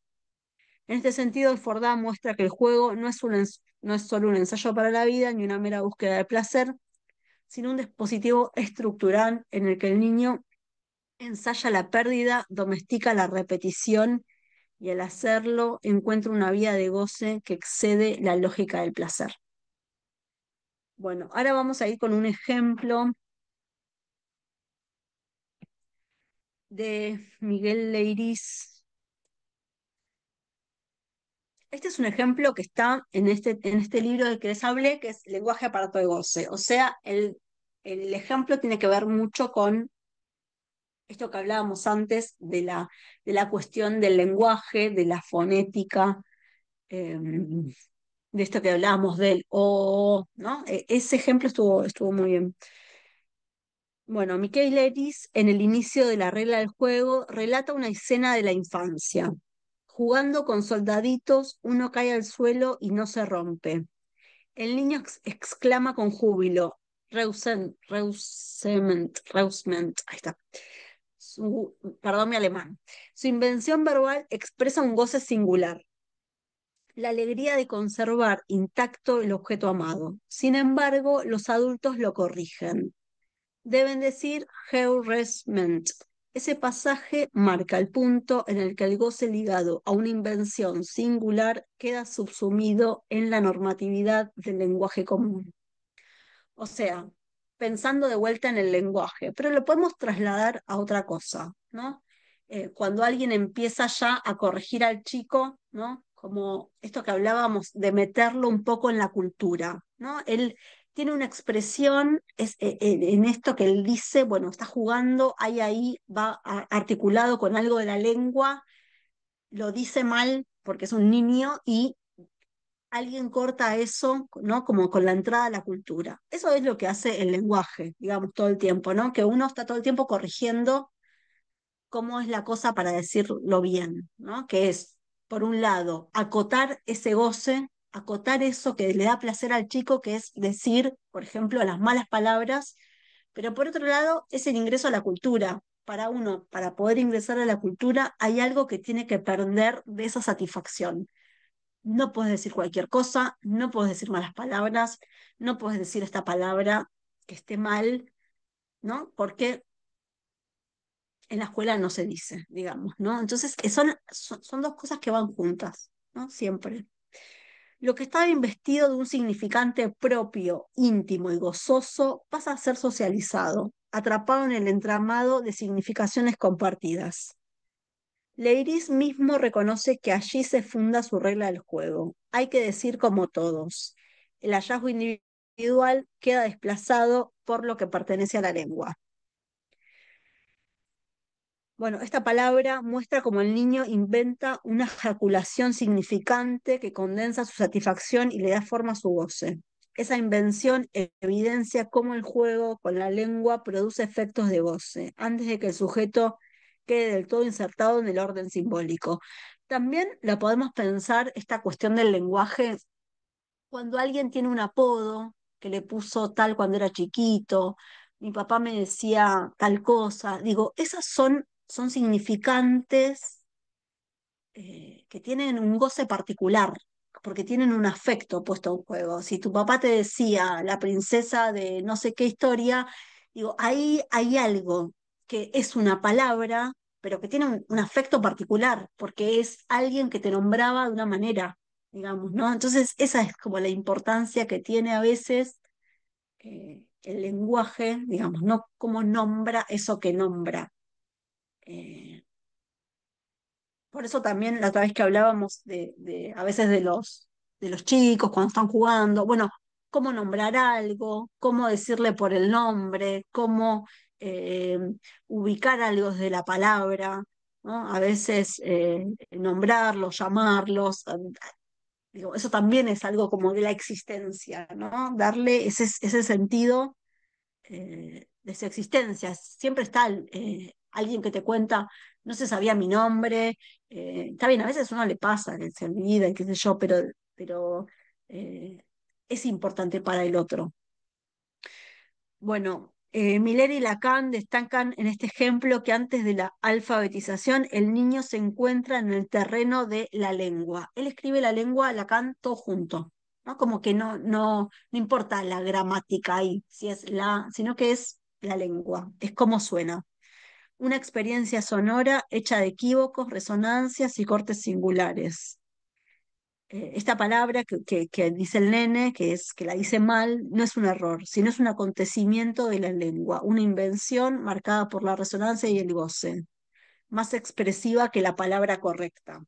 A: En este sentido, el Fordá muestra que el juego no es solo un ensayo para la vida ni una mera búsqueda de placer, sino un dispositivo estructural en el que el niño ensaya la pérdida, domestica la repetición y al hacerlo encuentra una vía de goce que excede la lógica del placer. Bueno, ahora vamos a ir con un ejemplo de Miguel Leiris. Este es un ejemplo que está en este libro del que les hablé, que es Lenguaje aparato de goce. O sea, el ejemplo tiene que ver mucho con esto que hablábamos antes de la cuestión del lenguaje, de la fonética, de esto que hablábamos del o, ¿no? Ese ejemplo estuvo muy bien. Bueno, Miquel Leris, en el inicio de la regla del juego, relata una escena de la infancia. Jugando con soldaditos, uno cae al suelo y no se rompe. El niño exclama con júbilo, Reusement, ahí está. perdón mi alemán, su invención verbal expresa un goce singular, la alegría de conservar intacto el objeto amado. Sin embargo, los adultos lo corrigen. Deben decir heureusement. Ese pasaje marca el punto en el que el goce ligado a una invención singular queda subsumido en la normatividad del lenguaje común. O sea, pensando de vuelta en el lenguaje, pero lo podemos trasladar a otra cosa, ¿no? Cuando alguien empieza ya a corregir al chico, ¿no? Como esto que hablábamos de meterlo un poco en la cultura, ¿no? Él tiene una expresión en esto que él dice, bueno, está jugando, ahí va articulado con algo de la lengua, lo dice mal porque es un niño y alguien corta eso, ¿no? Como con la entrada a la cultura. Eso es lo que hace el lenguaje, digamos, todo el tiempo, ¿no? Que uno está todo el tiempo corrigiendo cómo es la cosa para decirlo bien, ¿no? Que es, por un lado, acotar ese goce, acotar eso que le da placer al chico, que es decir, por ejemplo, las malas palabras, pero por otro lado, es el ingreso a la cultura. Para uno, para poder ingresar a la cultura, hay algo que tiene que perder de esa satisfacción. No puedes decir cualquier cosa, no puedes decir malas palabras, no puedes decir esta palabra que esté mal, ¿no? Porque en la escuela no se dice, digamos, ¿no? Entonces, son dos cosas que van juntas, ¿no? Siempre. Lo que estaba investido de un significante propio, íntimo y gozoso pasa a ser socializado, atrapado en el entramado de significaciones compartidas. Leiris mismo reconoce que allí se funda su regla del juego. Hay que decir como todos. El hallazgo individual queda desplazado por lo que pertenece a la lengua. Bueno, esta palabra muestra cómo el niño inventa una jaculación significante que condensa su satisfacción y le da forma a su goce. Esa invención evidencia cómo el juego con la lengua produce efectos de goce, antes de que el sujeto quede del todo insertado en el orden simbólico. También la podemos pensar esta cuestión del lenguaje cuando alguien tiene un apodo que le puso tal cuando era chiquito, mi papá me decía tal cosa, digo, esas son significantes que tienen un goce particular, porque tienen un afecto puesto en juego. Si tu papá te decía la princesa de no sé qué historia, digo, ahí hay algo que es una palabra, pero que tiene un afecto particular, porque es alguien que te nombraba de una manera, digamos, ¿no? Entonces, esa es como la importancia que tiene a veces el lenguaje, digamos, ¿no? Cómo nombra eso que nombra. Eh, por eso también la otra vez que hablábamos a veces de los chicos cuando están jugando, bueno, cómo nombrar algo, cómo decirle por el nombre, cómo eh, ubicar algo desde la palabra, ¿no? A veces nombrarlos, llamarlos, digo, eso también es algo como de la existencia, ¿no? Darle ese sentido de su existencia. Siempre está alguien que te cuenta, no se sabía mi nombre, está bien, a veces uno le pasa, que se olvida, y qué sé yo, pero eh, es importante para el otro. Bueno, Miller y Lacan destacan en este ejemplo que antes de la alfabetización el niño se encuentra en el terreno de la lengua. Él escribe la lengua, Lacan, todo junto, ¿no? Como que no importa la gramática ahí, si es sino que es la lengua, es cómo suena. Una experiencia sonora hecha de equívocos, resonancias y cortes singulares. Esta palabra que dice el nene, que la dice mal, no es un error, sino es un acontecimiento de la lengua, una invención marcada por la resonancia y el goce, más expresiva que la palabra correcta,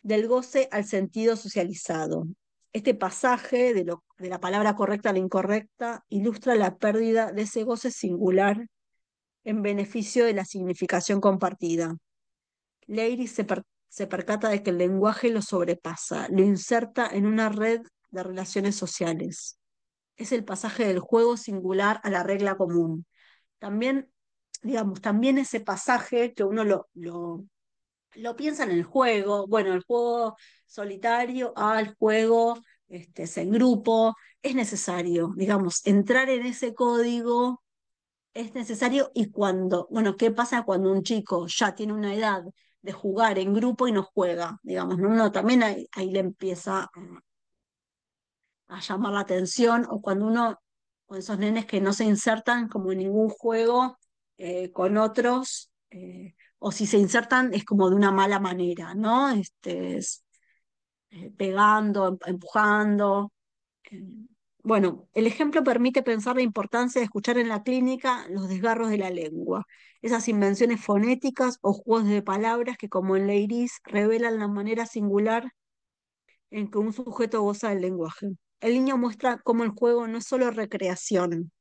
A: del goce al sentido socializado. Este pasaje de la palabra correcta a la incorrecta ilustra la pérdida de ese goce singular en beneficio de la significación compartida. Leiris se percata de que el lenguaje lo sobrepasa, lo inserta en una red de relaciones sociales. Es el pasaje del juego singular a la regla común. También, digamos, también ese pasaje que uno lo piensa en el juego, bueno, el juego solitario al juego es en grupo, es necesario, digamos, entrar en ese código es necesario y cuando, bueno, ¿qué pasa cuando un chico ya tiene una edad de jugar en grupo y no juega? Digamos, ¿no? Uno también ahí le empieza a llamar la atención, o cuando uno, con esos nenes que no se insertan como en ningún juego con otros, o si se insertan es como de una mala manera, ¿no? Pegando, empujando. eh, Bueno, el ejemplo permite pensar la importancia de escuchar en la clínica los desgarros de la lengua, esas invenciones fonéticas o juegos de palabras que, como en la iris, revelan la manera singular en que un sujeto goza del lenguaje. El niño muestra cómo el juego no es solo recreación,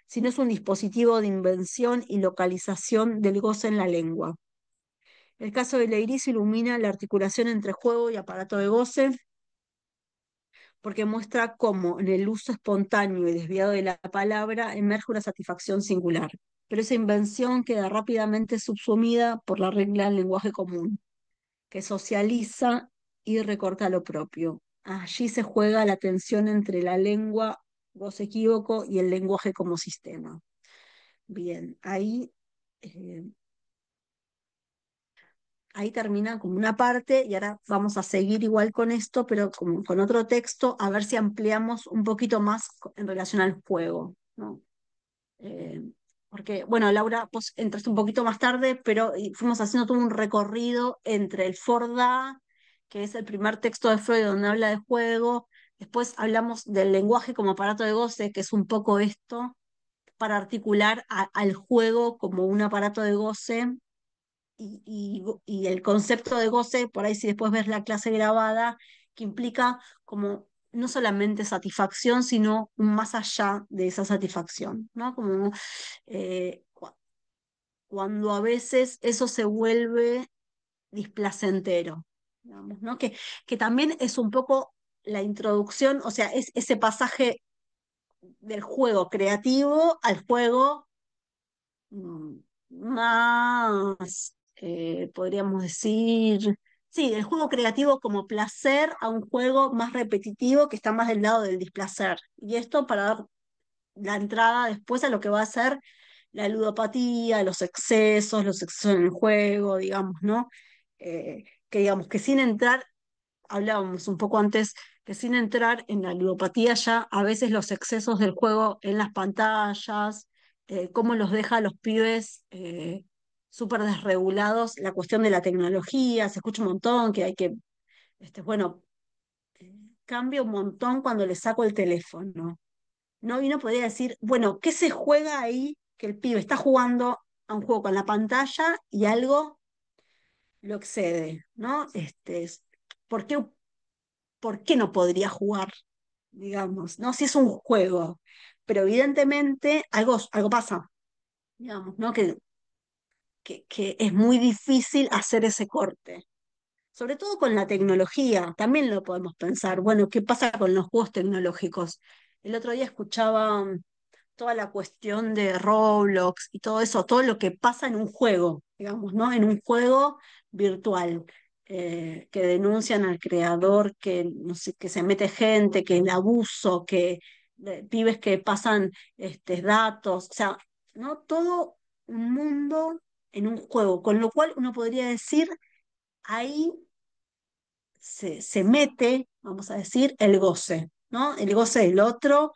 A: sino es un dispositivo de invención y localización del goce en la lengua. El caso de Leiris ilumina la articulación entre juego y aparato de goce, porque muestra cómo en el uso espontáneo y desviado de la palabra emerge una satisfacción singular. Pero esa invención queda rápidamente subsumida por la regla del lenguaje común, que socializa y recorta lo propio. Allí se juega la tensión entre la lengua, voz equívoco, y el lenguaje como sistema. Bien, eh, ahí termina como una parte y ahora vamos a seguir igual con esto, pero con otro texto, a ver si ampliamos un poquito más en relación al juego, ¿no? Eh, Porque, bueno, Laura, vos entraste un poquito más tarde, pero fuimos haciendo todo un recorrido entre el Forda, que es el primer texto de Freud donde habla de juego, después hablamos del lenguaje como aparato de goce, que es un poco esto, para articular al juego como un aparato de goce, y el concepto de goce, por ahí si después ves la clase grabada, que implica como no solamente satisfacción, sino un más allá de esa satisfacción, ¿no? Como cuando a veces eso se vuelve displacentero, digamos, ¿no? Que también es un poco la introducción, o sea, es ese pasaje del juego creativo al juego mm, más, podríamos decir, sí, el juego creativo como placer a un juego más repetitivo que está más del lado del displacer. Y esto para dar la entrada después a lo que va a ser la ludopatía, los excesos en el juego, digamos, ¿no? Que digamos que sin entrar, hablábamos un poco antes, que sin entrar en la ludopatía ya a veces los excesos del juego en las pantallas, cómo los deja a los pibes súper desregulados, la cuestión de la tecnología, se escucha un montón que hay que, bueno, cambia un montón cuando le saco el teléfono, ¿no? Y uno podría decir, bueno, ¿qué se juega ahí que el pibe está jugando a un juego con la pantalla y algo lo excede, ¿no? ¿Por qué, por qué no podría jugar, digamos, ¿no? Si es un juego, pero evidentemente algo pasa, digamos, ¿no? Que es muy difícil hacer ese corte. Sobre todo con la tecnología, también lo podemos pensar. Bueno, ¿qué pasa con los juegos tecnológicos? El otro día escuchaba toda la cuestión de Roblox y todo eso, todo lo que pasa en un juego, digamos, ¿no? En un juego virtual, que denuncian al creador, que, no sé, que se mete gente, que el abuso, que pibes que pasan datos, o sea, ¿no? Todo un mundo en un juego, con lo cual uno podría decir, ahí se mete, vamos a decir, el goce, ¿no? El goce del otro,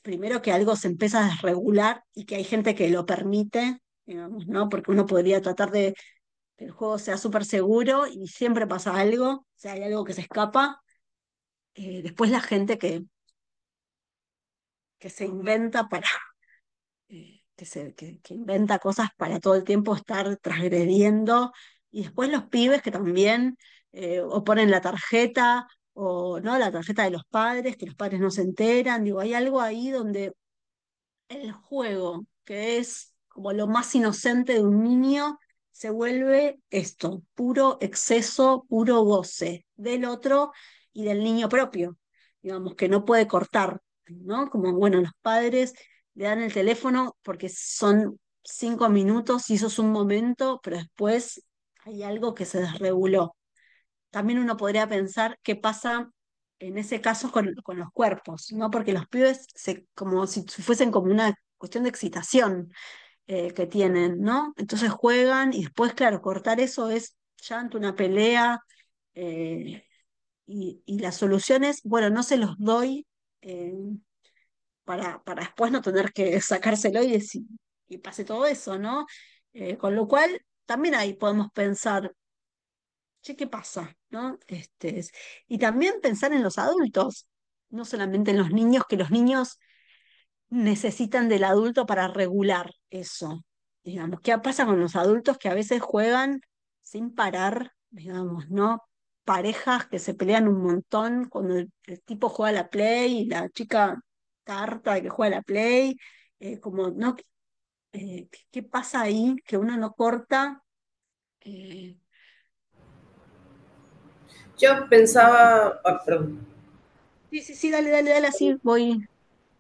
A: primero que algo se empieza a desregular y que hay gente que lo permite, digamos, ¿no? Porque uno podría tratar de que el juego sea súper seguro y siempre pasa algo, o sea, hay algo que se escapa. Después la gente que se inventa para, que inventa cosas para todo el tiempo estar transgrediendo, y después los pibes que también o ponen la tarjeta, o no, la tarjeta de los padres, que los padres no se enteran, digo, hay algo ahí donde el juego, que es como lo más inocente de un niño, se vuelve esto, puro exceso, puro goce del otro y del niño propio, digamos, que no puede cortar, ¿no? Como, bueno, los padres le dan el teléfono porque son 5 minutos y eso es un momento, pero después hay algo que se desreguló. También uno podría pensar qué pasa en ese caso con los cuerpos, ¿no? Porque los pibes como si fuesen como una cuestión de excitación que tienen, ¿no? Entonces juegan y después, claro, cortar eso es llanto, una pelea, eh, y la solución es, bueno, no se los doy eh, para después no tener que sacárselo y pase todo eso, ¿no? Con lo cual, también ahí podemos pensar, che, ¿qué pasa? ¿No? Y también pensar en los adultos, no solamente en los niños, que los niños necesitan del adulto para regular eso. Digamos, ¿qué pasa con los adultos que a veces juegan sin parar, digamos, ¿no? Parejas que se pelean un montón cuando el tipo juega a la Play y la chica está harta de que juega a la Play, como, ¿no? ¿Qué pasa ahí? Que uno no corta. eh,
C: Yo
A: y-
C: pensaba, perdón,
A: sí, sí, sí, dale, dale, dale, así voy.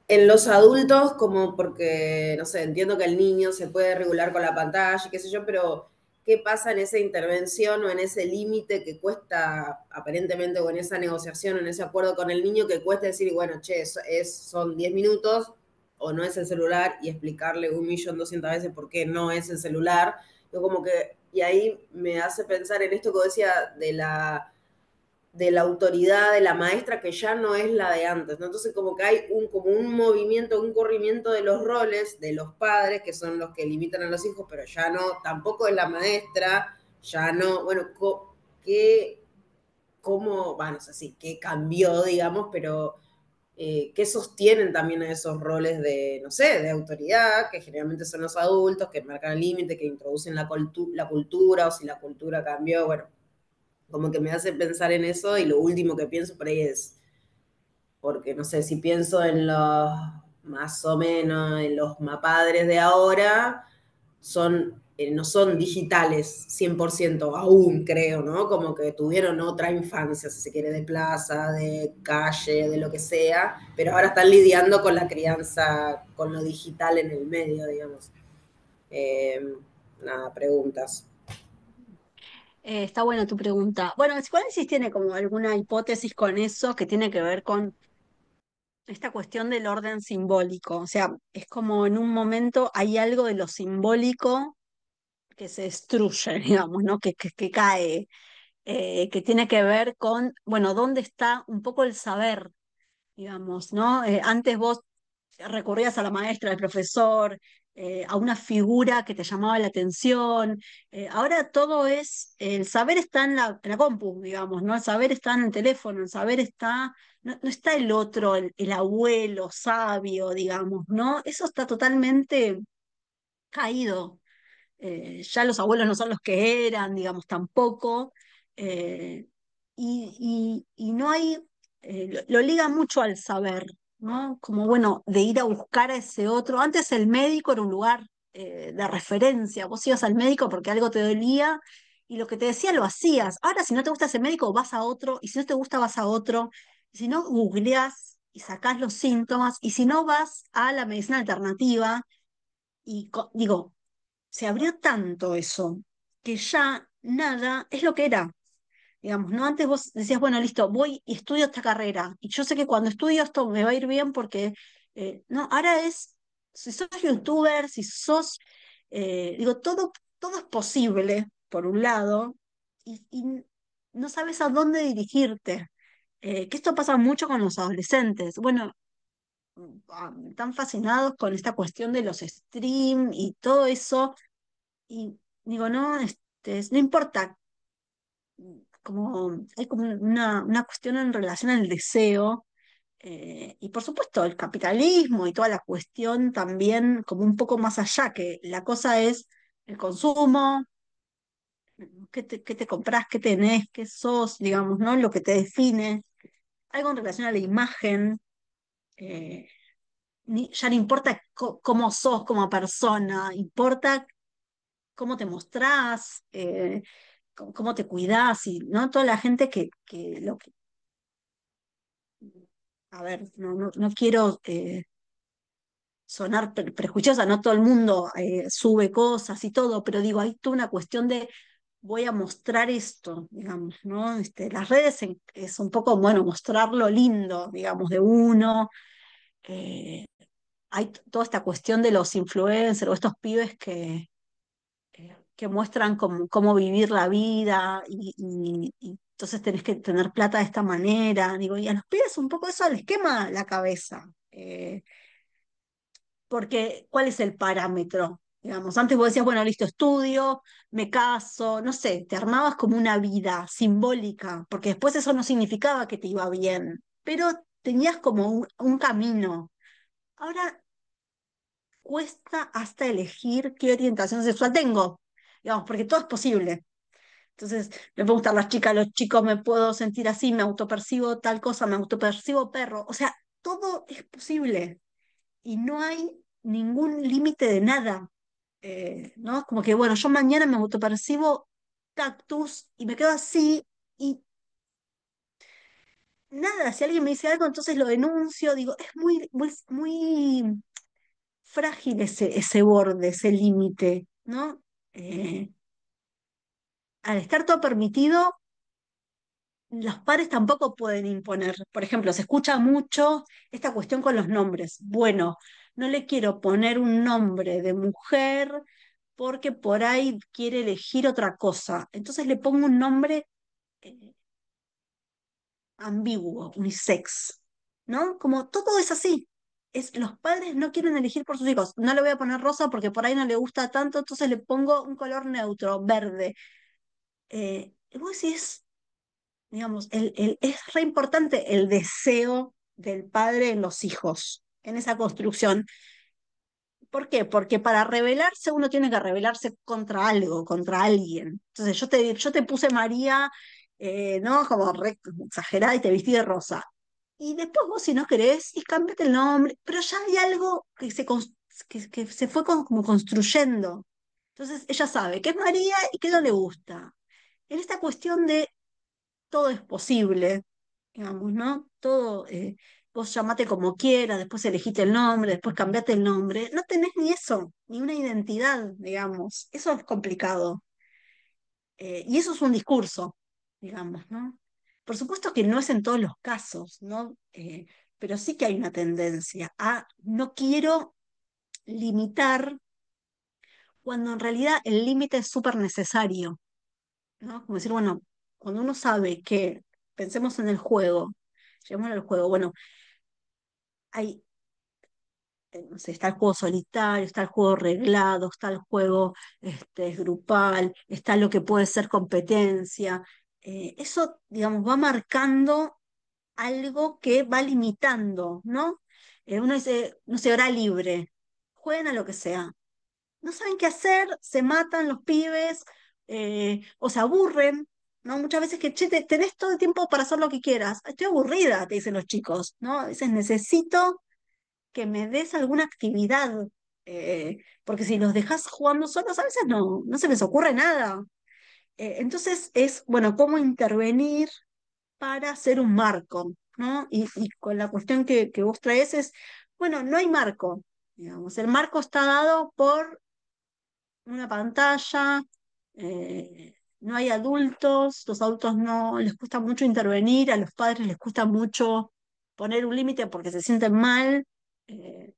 C: en los adultos, como porque, no sé, entiendo que el niño se puede regular con la pantalla y qué sé yo, pero ¿qué pasa en esa intervención o en ese límite que cuesta, aparentemente, o en esa negociación, o en ese acuerdo con el niño que cuesta decir, bueno, che, son 10 minutos o no es el celular y explicarle 1.200.000 veces por qué no es el celular? Yo como que, y ahí me hace pensar en esto que decía de la autoridad de la maestra que ya no es la de antes, ¿no? Entonces como que hay como un movimiento, un corrimiento de los roles de los padres, que son los que limitan a los hijos, pero ya no, tampoco es la maestra, ya no, bueno, ¿qué, cómo, bueno, no sé si, qué cambió, digamos, pero qué sostienen también a esos roles de, no sé, de autoridad, que generalmente son los adultos, que marcan el límite, que introducen la cultura, o si la cultura cambió, bueno, como que me hace pensar en eso y lo último que pienso por ahí es, porque no sé, si pienso en los, más o menos, en los mapadres de ahora, no son digitales 100% aún, creo, ¿no? Como que tuvieron otra infancia, si se quiere, de plaza, de calle, de lo que sea, pero ahora están lidiando con la crianza, con lo digital en el medio, digamos. Eh, nada, preguntas.
A: Está buena tu pregunta. Bueno, el psicoanálisis tiene como alguna hipótesis con eso que tiene que ver con esta cuestión del orden simbólico. O sea, es como en un momento hay algo de lo simbólico que se destruye, digamos, ¿no? Que cae, que tiene que ver con, bueno, dónde está un poco el saber, digamos, ¿no? Antes vos recurrías a la maestra, al profesor, a una figura que te llamaba la atención. Ahora todo es, el saber está en la compu, digamos, ¿no? El saber está en el teléfono, el saber está, no, no está el otro, el abuelo sabio, digamos, ¿no? Eso está totalmente caído. Ya los abuelos no son los que eran, digamos, tampoco. eh, y no hay, lo liga mucho al saber, ¿no? Como bueno, de ir a buscar a ese otro. Antes el médico era un lugar de referencia, vos ibas al médico porque algo te dolía y lo que te decía lo hacías. Ahora si no te gusta ese médico vas a otro y si no te gusta vas a otro. Y si no, googleás y sacás los síntomas y si no vas a la medicina alternativa y digo, se abrió tanto eso que ya nada es lo que era. Digamos, ¿no? Antes vos decías, bueno, listo, voy y estudio esta carrera. Y yo sé que cuando estudio esto me va a ir bien porque, no, ahora es, si sos youtuber, si sos, digo, todo es posible, por un lado, y no sabes a dónde dirigirte. Que esto pasa mucho con los adolescentes. Bueno, están fascinados con esta cuestión de los stream y todo eso y digo, no, no importa, como, hay como una cuestión en relación al deseo, y por supuesto el capitalismo y toda la cuestión también como un poco más allá, que la cosa es el consumo, qué te compras, qué tenés, qué sos, digamos, ¿no? Lo que te define, algo en relación a la imagen, eh, ya no importa cómo sos como persona, importa cómo te mostrás, cómo te cuidás y no toda la gente a ver, no quiero sonar prejuiciosa, no todo el mundo sube cosas y todo, pero digo, hay toda una cuestión de voy a mostrar esto, digamos, ¿no? Las redes es un poco, bueno, mostrar lo lindo, digamos, de uno. eh, hay toda esta cuestión de los influencers o estos pibes que muestran cómo vivir la vida y entonces tenés que tener plata de esta manera. Digo, y a los pibes un poco eso les quema la cabeza. Porque, ¿cuál es el parámetro? Digamos, antes vos decías, bueno, listo, estudio, me caso, no sé, te armabas como una vida simbólica, porque después eso no significaba que te iba bien, pero tenías como un camino. Ahora cuesta hasta elegir qué orientación sexual tengo, digamos, porque todo es posible. Entonces, me pueden gustar las chicas, los chicos, me puedo sentir así, me autopercibo tal cosa, me autopercibo perro, o sea, todo es posible y no hay ningún límite de nada, ¿no? Como que, bueno, yo mañana me autopercibo cactus y me quedo así y nada, si alguien me dice algo, entonces lo denuncio, digo, es muy frágil ese borde, ese límite, ¿no? Eh, Al estar todo permitido, los padres tampoco pueden imponer. Por ejemplo, se escucha mucho esta cuestión con los nombres. Bueno, no le quiero poner un nombre de mujer porque por ahí quiere elegir otra cosa. Entonces le pongo un nombre eh, ambiguo, unisex, ¿no? Como todo es así. Los padres no quieren elegir por sus hijos. No le voy a poner rosa porque por ahí no le gusta tanto, entonces le pongo un color neutro, verde. Y vos decís, digamos, es re importante el deseo del padre en los hijos, en esa construcción. ¿Por qué? Porque para rebelarse uno tiene que rebelarse contra algo, contra alguien. Entonces yo te puse María, ¿no? Como re exagerada y te vestí de rosa. Y después vos, si no querés, y cámbiate el nombre, pero ya hay algo que se fue como construyendo. Entonces ella sabe que es María y que no le gusta. En esta cuestión de todo es posible, digamos, ¿no? Todo, vos llamate como quieras, después elegiste el nombre, después cambiate el nombre, no tenés ni eso, ni una identidad, digamos, eso es complicado. Y eso es un discurso, digamos, ¿no? Por supuesto que no es en todos los casos, ¿no? Pero sí que hay una tendencia a no quiero limitar cuando en realidad el límite es súper necesario, ¿no? Como decir, bueno, cuando uno sabe que, pensemos en el juego, lleguemos al juego, bueno, hay, no sé, está el juego solitario, está el juego reglado, está el juego grupal, está lo que puede ser competencia. Eso, digamos, va marcando algo que va limitando, ¿no? Uno dice, no sé, hora libre, jueguen a lo que sea. No saben qué hacer, se matan los pibes, o se aburren, ¿no? Muchas veces que, che, tenés todo el tiempo para hacer lo que quieras. Estoy aburrida, te dicen los chicos, ¿no? Dicen, necesito que me des alguna actividad, porque si los dejas jugando solos, a veces no se les ocurre nada. Entonces es, bueno, cómo intervenir para hacer un marco, ¿no? Y con la cuestión que vos traes es, bueno, no hay marco, digamos, el marco está dado por una pantalla, no hay adultos, los adultos no les cuesta mucho intervenir, a los padres les cuesta mucho poner un límite porque se sienten mal. eh,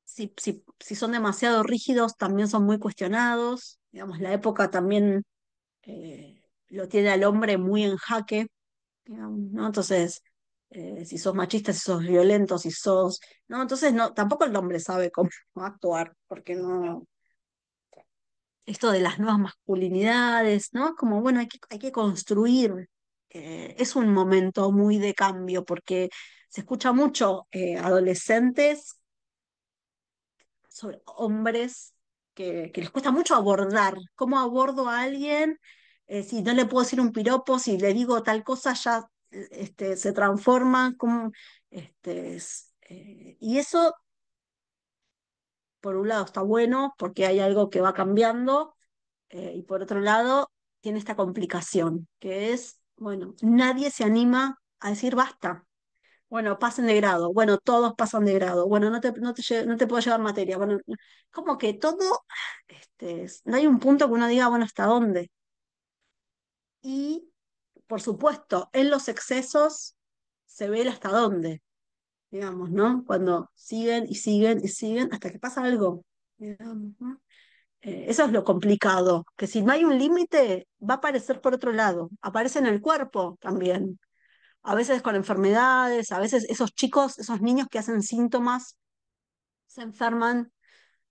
A: si son demasiado rígidos, también son muy cuestionados. Digamos, la época también lo tiene al hombre muy en jaque, digamos, ¿no? Entonces, si sos machista, si sos violento, si sos... ¿no? Entonces, no, tampoco el hombre sabe cómo actuar, porque no... Esto de las nuevas masculinidades, ¿no? Como, bueno, hay que construir. Es un momento muy de cambio, porque se escucha mucho adolescentes sobre hombres que les cuesta mucho abordar. ¿Cómo abordo a alguien? Si no le puedo decir un piropo, si le digo tal cosa, ya se transforma. Y eso, por un lado, está bueno porque hay algo que va cambiando, y por otro lado, tiene esta complicación, que es, bueno, nadie se anima a decir basta. Bueno, pasen de grado. Bueno, todos pasan de grado. Bueno, no te puedo llevar materia. Bueno, como que todo, no hay un punto que uno diga, bueno, ¿hasta dónde? Y, por supuesto, en los excesos se ve el hasta dónde. digamos, ¿no? Cuando siguen y siguen y siguen hasta que pasa algo, digamos, ¿no? Eso es lo complicado, que si no hay un límite, va a aparecer por otro lado, aparece en el cuerpo también, a veces con enfermedades, a veces esos chicos, esos niños que hacen síntomas, se enferman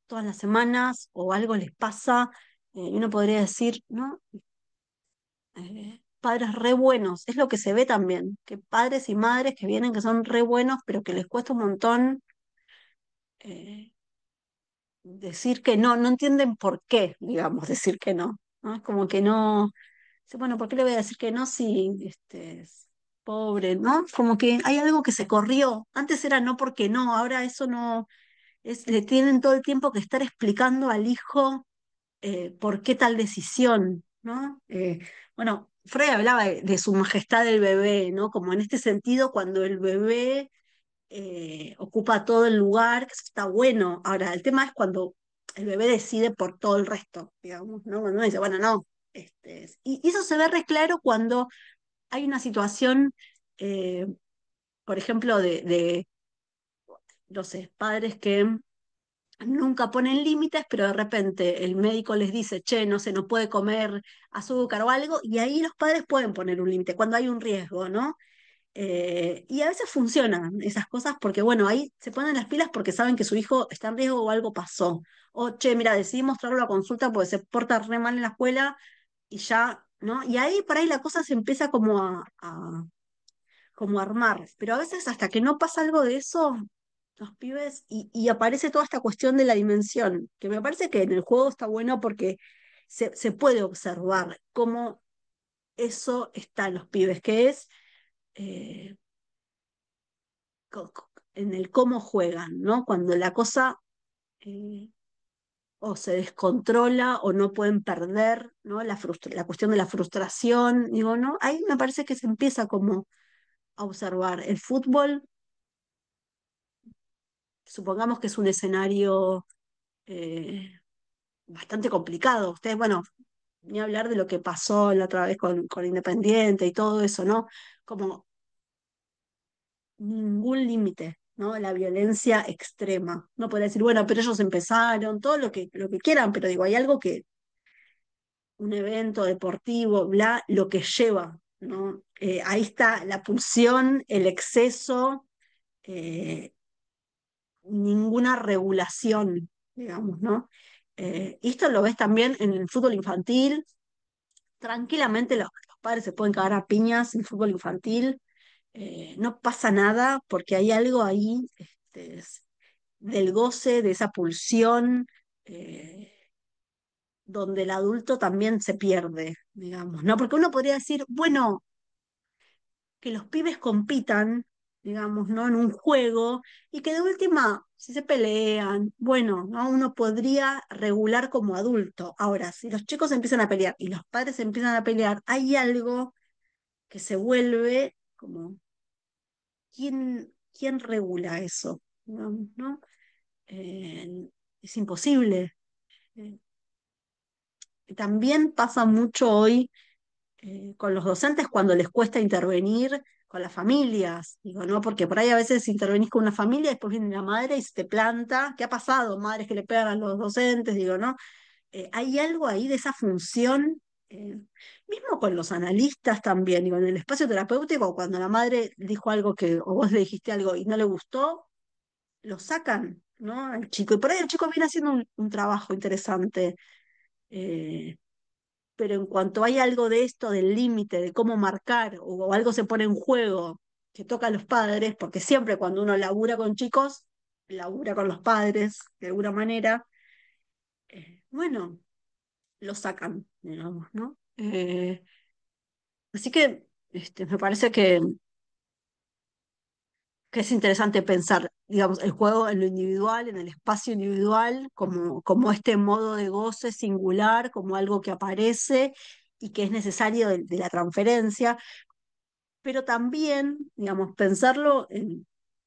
A: todas las semanas o algo les pasa, y uno podría decir, ¿no? Padres re buenos, es lo que se ve también, que padres y madres que vienen que son re buenos, pero que les cuesta un montón eh, decir que no, no entienden por qué, digamos, decir que no, ¿no? Es como que no, dice, bueno, ¿por qué le voy a decir que no si es pobre, ¿no? Como que hay algo que se corrió, antes era no porque no, ahora eso no, le tienen todo el tiempo que estar explicando al hijo por qué tal decisión, ¿no? Bueno, Freud hablaba de su majestad del bebé, ¿no? Como en este sentido, cuando el bebé ocupa todo el lugar, que eso está bueno. Ahora, el tema es cuando el bebé decide por todo el resto, digamos, ¿no? Cuando uno dice, bueno, no. Y eso se ve re claro cuando hay una situación, eh, por ejemplo, no sé, padres que nunca ponen límites, pero de repente el médico les dice, che, no se no puede comer azúcar o algo, y ahí los padres pueden poner un límite cuando hay un riesgo, ¿no? Y a veces funcionan esas cosas porque, bueno, ahí se ponen las pilas porque saben que su hijo está en riesgo o algo pasó. O, che, mira, decidí mostrarlo a consulta porque se porta re mal en la escuela y ya, ¿no? Y ahí por ahí la cosa se empieza como como a armar. Pero a veces hasta que no pasa algo de eso, los pibes, y aparece toda esta cuestión de la dimensión, que me parece que en el juego está bueno porque se puede observar cómo eso está en los pibes, que es eh, en el cómo juegan, ¿no? Cuando la cosa eh, o se descontrola o no pueden perder, ¿no? La cuestión de la frustración, digo, ¿no? Ahí me parece que se empieza como a observar el fútbol, supongamos que es un escenario eh, bastante complicado. Ustedes, bueno, ni hablar de lo que pasó la otra vez con Independiente y todo eso, ¿no? Como ningún límite, ¿no? La violencia extrema. No puede decir, bueno, pero ellos empezaron, todo lo que quieran, pero digo, hay algo que, un evento deportivo, bla, lo que lleva, ¿no? Ahí está la pulsión, el exceso, eh, ninguna regulación, digamos, ¿no? Y esto lo ves también en el fútbol infantil. Tranquilamente los padres se pueden cagar a piñas en fútbol infantil. No pasa nada porque hay algo ahí del goce, de esa pulsión, eh, donde el adulto también se pierde, digamos, ¿no? Porque uno podría decir, bueno, que los pibes compitan, digamos, ¿no? En un juego y que de última, si se pelean, bueno, ¿no? Uno podría regular como adulto. Ahora, si los chicos empiezan a pelear y los padres empiezan a pelear, hay algo que se vuelve como, ¿quién regula eso? Digamos, ¿no? Es imposible. Eh, También pasa mucho hoy con los docentes cuando les cuesta intervenir con las familias, digo, ¿no? Porque por ahí a veces intervenís con una familia y después viene la madre y se te planta. ¿Qué ha pasado? Madres que le pegan a los docentes, digo, ¿no? Hay algo ahí de esa función, mismo con los analistas también, digo, en el espacio terapéutico, cuando la madre dijo algo que, o vos le dijiste algo y no le gustó, lo sacan, ¿no? Al chico. Y por ahí el chico viene haciendo un trabajo interesante. eh, pero en cuanto hay algo de esto, del límite, de cómo marcar, o algo se pone en juego que toca a los padres, porque siempre cuando uno labura con chicos, labura con los padres de alguna manera, bueno, lo sacan, digamos, ¿no? Así que me parece que es interesante pensar, digamos, el juego en lo individual, en el espacio individual, como este modo de goce singular, como algo que aparece y que es necesario de la transferencia, pero también, digamos, pensarlo en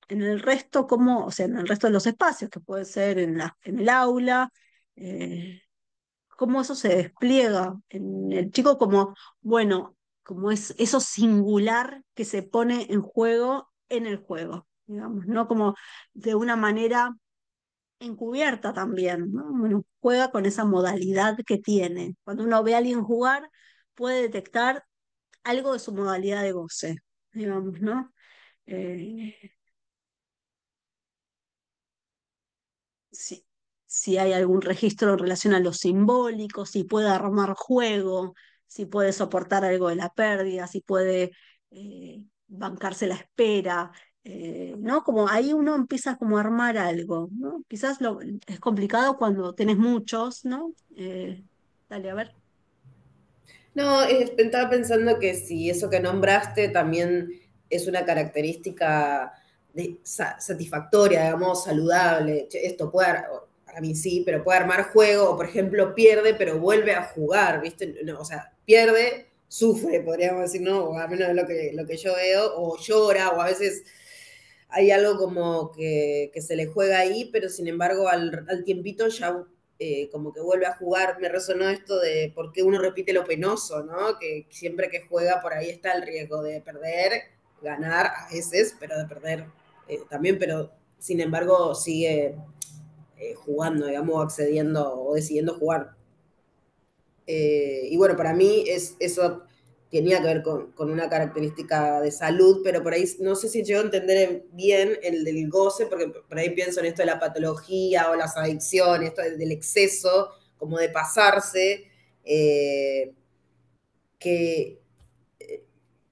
A: el resto, como, o sea, en el resto de los espacios, que puede ser en el aula, eh, cómo eso se despliega en el chico como, bueno, como es eso singular que se pone en juego en el juego. digamos, ¿no? Como de una manera encubierta también, ¿no? Bueno, juega con esa modalidad que tiene. Cuando uno ve a alguien jugar, puede detectar algo de su modalidad de goce, digamos, ¿no? Eh, si, si hay algún registro en relación a lo simbólico, si puede armar juego, si puede soportar algo de la pérdida, si puede bancarse la espera, ¿no? Como ahí uno empieza como a armar algo, ¿no? Quizás es complicado cuando tenés muchos, ¿no? Dale, a ver.
C: No, estaba pensando que si eso que nombraste también es una característica satisfactoria, digamos, saludable. Che, esto puede, para mí sí, pero puede armar juego, o por ejemplo pierde, pero vuelve a jugar, ¿viste? No, o sea, pierde, sufre, podríamos decir, ¿no? O al menos es lo que yo veo, o llora, o a veces hay algo como que se le juega ahí, pero sin embargo al tiempito ya como que vuelve a jugar. Me resonó esto de por qué uno repite lo penoso, ¿no? Que siempre que juega por ahí está el riesgo de perder, ganar a veces, pero de perder también, pero sin embargo sigue jugando, digamos, accediendo o decidiendo jugar. Y bueno, para mí eso tenía que ver con una característica de salud, pero por ahí no sé si llego a entender bien el del goce, porque por ahí pienso en esto de la patología o las adicciones, esto del exceso, como de pasarse, que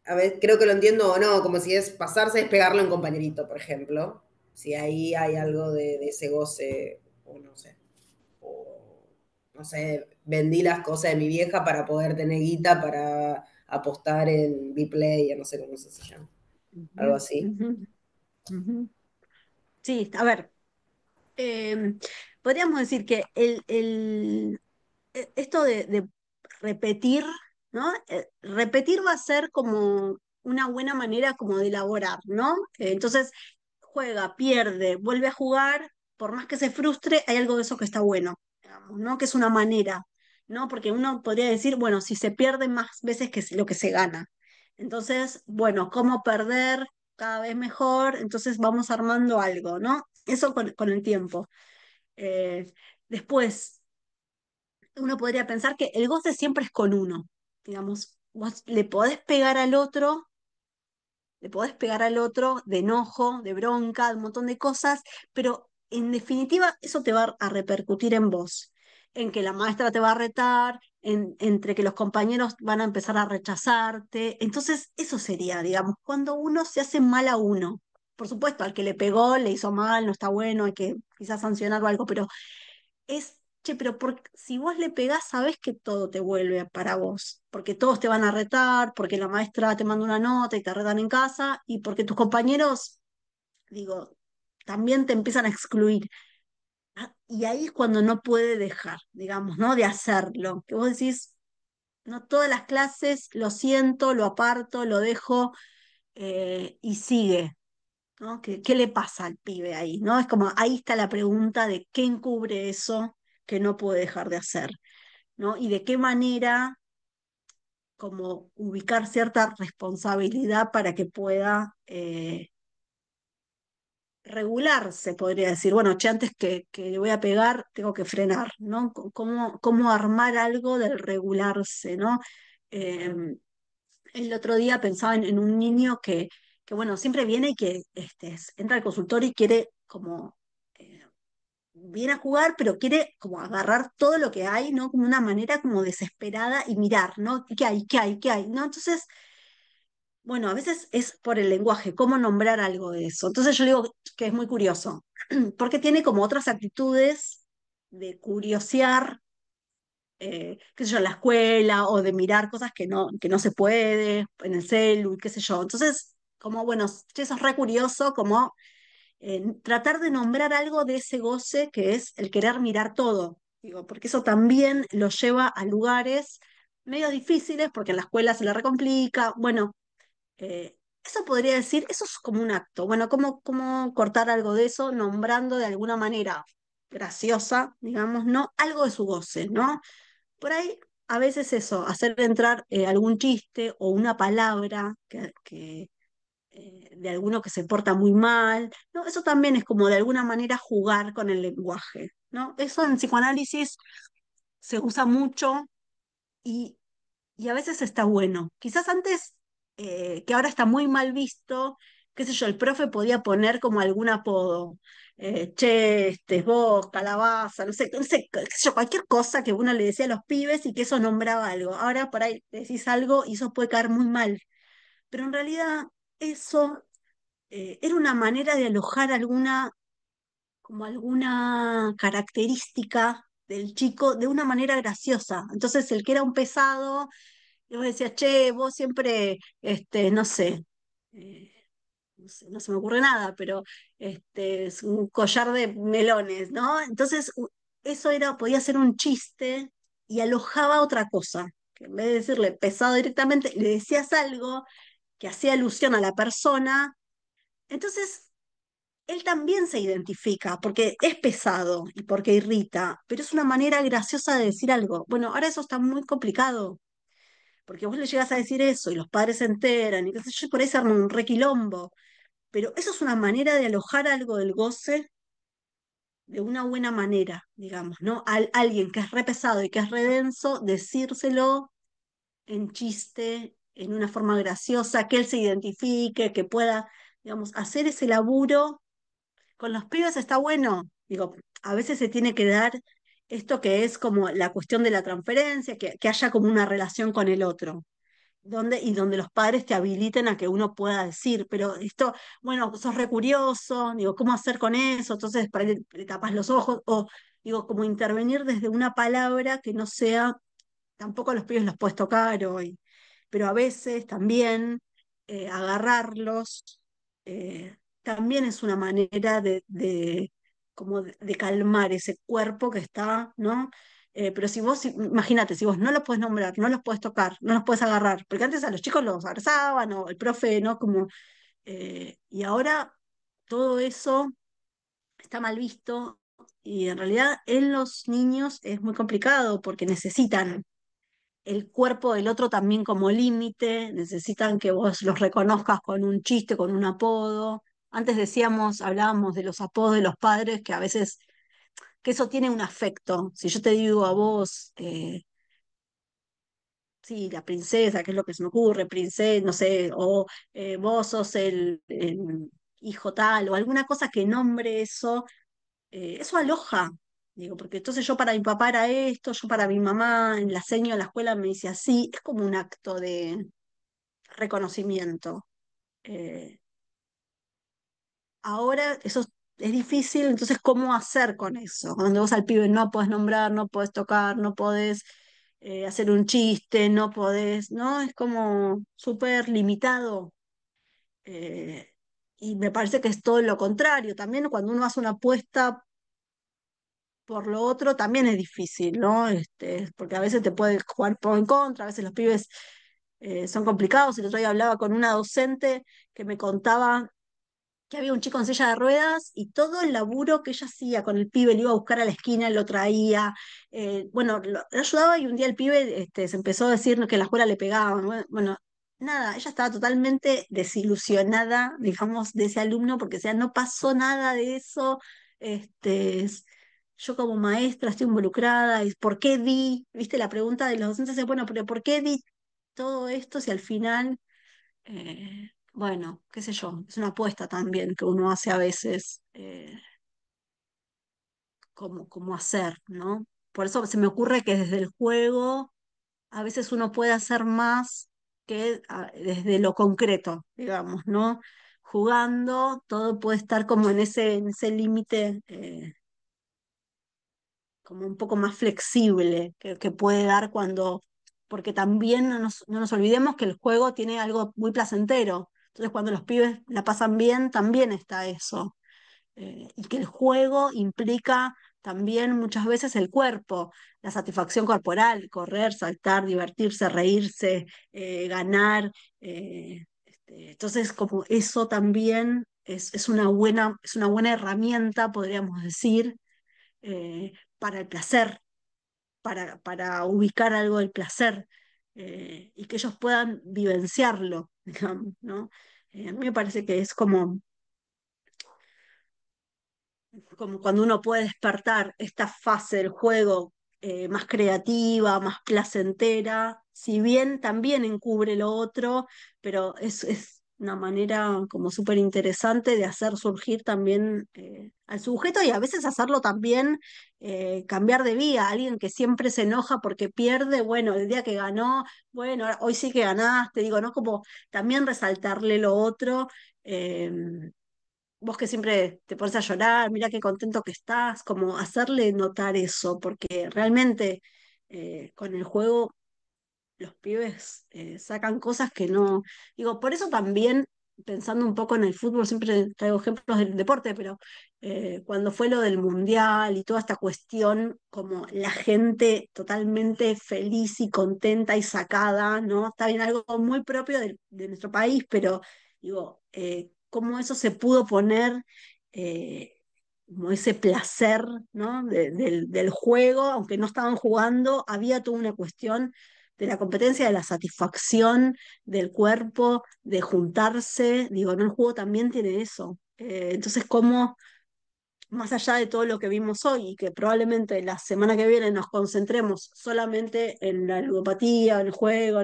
C: a ver, creo que lo entiendo o no, como si es pasarse es pegarle a un compañerito, por ejemplo, si ahí hay algo de ese goce, o no sé o no sé, vendí las cosas de mi vieja para poder tener guita para apostar en Bplay, no sé cómo se llama, algo
A: Ujú,
C: así.
A: ujú, ujú. Sí, a ver, eh, podríamos decir que esto de repetir, ¿no? Repetir va a ser como una buena manera como de elaborar, ¿no? Entonces, juega, pierde, vuelve a jugar, por más que se frustre, hay algo de eso que está bueno, digamos, ¿no? Que es una manera, ¿no? Porque uno podría decir, bueno, si se pierde más veces que lo que se gana. Entonces, bueno, ¿cómo perder cada vez mejor? Entonces vamos armando algo, ¿no? Eso con el tiempo. Eh, Después, uno podría pensar que el goce siempre es con uno, digamos, vos le podés pegar al otro de enojo, de bronca, de un montón de cosas, pero en definitiva eso te va a repercutir en vos, en que la maestra te va a retar, entre que los compañeros van a empezar a rechazarte. Entonces, eso sería, digamos, cuando uno se hace mal a uno. Por supuesto, al que le pegó, le hizo mal, no está bueno, hay que quizás sancionar o algo, pero che, pero si vos le pegás, sabés que todo te vuelve para vos, porque todos te van a retar, porque la maestra te manda una nota y te retan en casa, y porque tus compañeros, digo, también te empiezan a excluir. Y ahí es cuando no puede dejar, digamos, ¿no? De hacerlo. Que vos decís, no todas las clases, lo siento, lo aparto, lo dejo, y sigue. ¿No? ¿Qué le pasa al pibe ahí? ¿No? Es como, ahí está la pregunta de qué encubre eso que no puede dejar de hacer, ¿no? Y de qué manera como ubicar cierta responsabilidad para que pueda regularse, podría decir, bueno, che, antes que le voy a pegar, tengo que frenar, ¿no? Cómo armar algo del regularse, ¿no? Eh, el otro día pensaba en un niño que, bueno, siempre viene y que entra al consultorio y quiere como eh, viene a jugar, pero quiere como agarrar todo lo que hay, ¿no? Como una manera como desesperada y mirar, ¿no? ¿Qué hay? ¿Qué hay? ¿Qué hay? ¿No? Entonces, bueno, a veces es por el lenguaje, cómo nombrar algo de eso. Entonces yo digo que es muy curioso, porque tiene como otras actitudes de curiosear, qué sé yo, en la escuela o de mirar cosas que no se puede en el celu, y qué sé yo. Entonces, como, bueno, che, eso es re curioso, como tratar de nombrar algo de ese goce que es el querer mirar todo, digo, porque eso también lo lleva a lugares medio difíciles, porque en la escuela se le recomplica, bueno, eso podría decir, eso es como un acto, bueno, cómo cortar algo de eso, nombrando de alguna manera graciosa, digamos, ¿no? Algo de su goce, ¿no? Por ahí, a veces eso, hacer entrar algún chiste o una palabra de alguno que se porta muy mal, ¿no? Eso también es como de alguna manera jugar con el lenguaje, ¿no? Eso en psicoanálisis se usa mucho y, y a veces está bueno. Quizás antes, que ahora está muy mal visto, qué sé yo, el profe podía poner como algún apodo, che, vos, calabaza, no sé, qué sé yo, cualquier cosa que uno le decía a los pibes y que eso nombraba algo. Ahora por ahí decís algo y eso puede caer muy mal, pero en realidad eso era una manera de alojar como alguna característica del chico de una manera graciosa. Entonces, el que era un pesado, y vos decías, che, vos siempre, no sé, eh, no sé, no se me ocurre nada, pero es un collar de melones, ¿no? Entonces, eso era, podía ser un chiste y alojaba otra cosa. Que en vez de decirle pesado directamente, le decías algo que hacía alusión a la persona. Entonces, él también se identifica porque es pesado y porque irrita, pero es una manera graciosa de decir algo. Bueno, ahora eso está muy complicado, porque vos le llegas a decir eso y los padres se enteran y qué sé yo, y por ahí se arma un requilombo. Pero eso es una manera de alojar algo del goce de una buena manera, digamos, ¿no? Alguien que es re pesado y que es re denso, decírselo en chiste, en una forma graciosa, que él se identifique, que pueda, digamos, hacer ese laburo. Con los pibes está bueno, digo, a veces se tiene que dar esto que es como la cuestión de la transferencia, que haya como una relación con el otro, y donde los padres te habiliten a que uno pueda decir, pero esto, bueno, sos re curioso, digo, ¿cómo hacer con eso? Entonces, para ahí le tapas los ojos, o digo, como intervenir desde una palabra que no sea, tampoco a los pibes los puedes tocar hoy, pero a veces también agarrarlos también es una manera como de calmar ese cuerpo que está, ¿no? Pero si vos, imagínate, si vos no los puedes nombrar, no los puedes tocar, no los puedes agarrar, porque antes a los chicos los abrazaban o el profe, ¿no? Como, y ahora todo eso está mal visto y en realidad en los niños es muy complicado porque necesitan el cuerpo del otro también como límite, necesitan que vos los reconozcas con un chiste, con un apodo. Antes decíamos, hablábamos de los apodos de los padres, que a veces, que eso tiene un afecto. Si yo te digo a vos, sí, la princesa, que es lo que se me ocurre, princesa, no sé, o vos sos el hijo tal, o alguna cosa que nombre eso, eso aloja. Digo, porque entonces yo para mi papá era esto, yo para mi mamá en la seño en la escuela me dice así, es como un acto de reconocimiento. Eh, Ahora eso es difícil, entonces ¿cómo hacer con eso? Cuando vos al pibe no podés nombrar, no podés tocar, no podés hacer un chiste, no podés, ¿no? Es como súper limitado. eh, y me parece que es todo lo contrario. También cuando uno hace una apuesta por lo otro también es difícil, ¿no? Porque a veces te puede jugar por en contra, a veces los pibes son complicados. El otro día hablaba con una docente que me contaba que había un chico en silla de ruedas y todo el laburo que ella hacía con el pibe, le iba a buscar a la esquina, lo traía, bueno, lo ayudaba y un día el pibe se empezó a decir que en la escuela le pegaban, bueno, nada, ella estaba totalmente desilusionada, digamos, de ese alumno porque, o sea, no pasó nada de eso, yo como maestra estoy involucrada, y ¿por qué di? ¿Viste? La pregunta de los docentes es, bueno, pero ¿por qué di todo esto si al final bueno, qué sé yo, es una apuesta también que uno hace a veces, como hacer, ¿no? Por eso se me ocurre que desde el juego a veces uno puede hacer más que desde lo concreto, digamos, ¿no? Jugando, todo puede estar como en ese límite, como un poco más flexible que puede dar porque también no nos olvidemos que el juego tiene algo muy placentero. Entonces, cuando los pibes la pasan bien, también está eso. Y que el juego implica también muchas veces el cuerpo, la satisfacción corporal, correr, saltar, divertirse, reírse, ganar. Entonces, como eso también es una buena herramienta, podríamos decir, para el placer, para ubicar algo del placer y que ellos puedan vivenciarlo, digamos, ¿no? A mí me parece que es como cuando uno puede despertar esta fase del juego más creativa, más placentera, si bien también encubre lo otro, pero es una manera como súper interesante de hacer surgir también al sujeto y a veces hacerlo también cambiar de vía. Alguien que siempre se enoja porque pierde, bueno, el día que ganó, bueno, hoy sí que ganaste, digo, ¿no? Como también resaltarle lo otro. eh, Vos que siempre te pones a llorar, mira qué contento que estás, como hacerle notar eso, porque realmente con el juego los pibes sacan cosas que no. Digo, por eso también, pensando un poco en el fútbol, siempre traigo ejemplos del deporte, pero cuando fue lo del mundial y toda esta cuestión, como la gente totalmente feliz y contenta y sacada, ¿no? Está bien, algo muy propio de nuestro país, pero digo, cómo eso se pudo poner. eh, Como ese placer, ¿no? Del juego, aunque no estaban jugando, había toda una cuestión de la competencia, de la satisfacción del cuerpo, de juntarse. Digo, ¿no? El juego también tiene eso. Entonces, ¿cómo, más allá de todo lo que vimos hoy, y que probablemente la semana que viene nos concentremos solamente en la ludopatía, en el juego,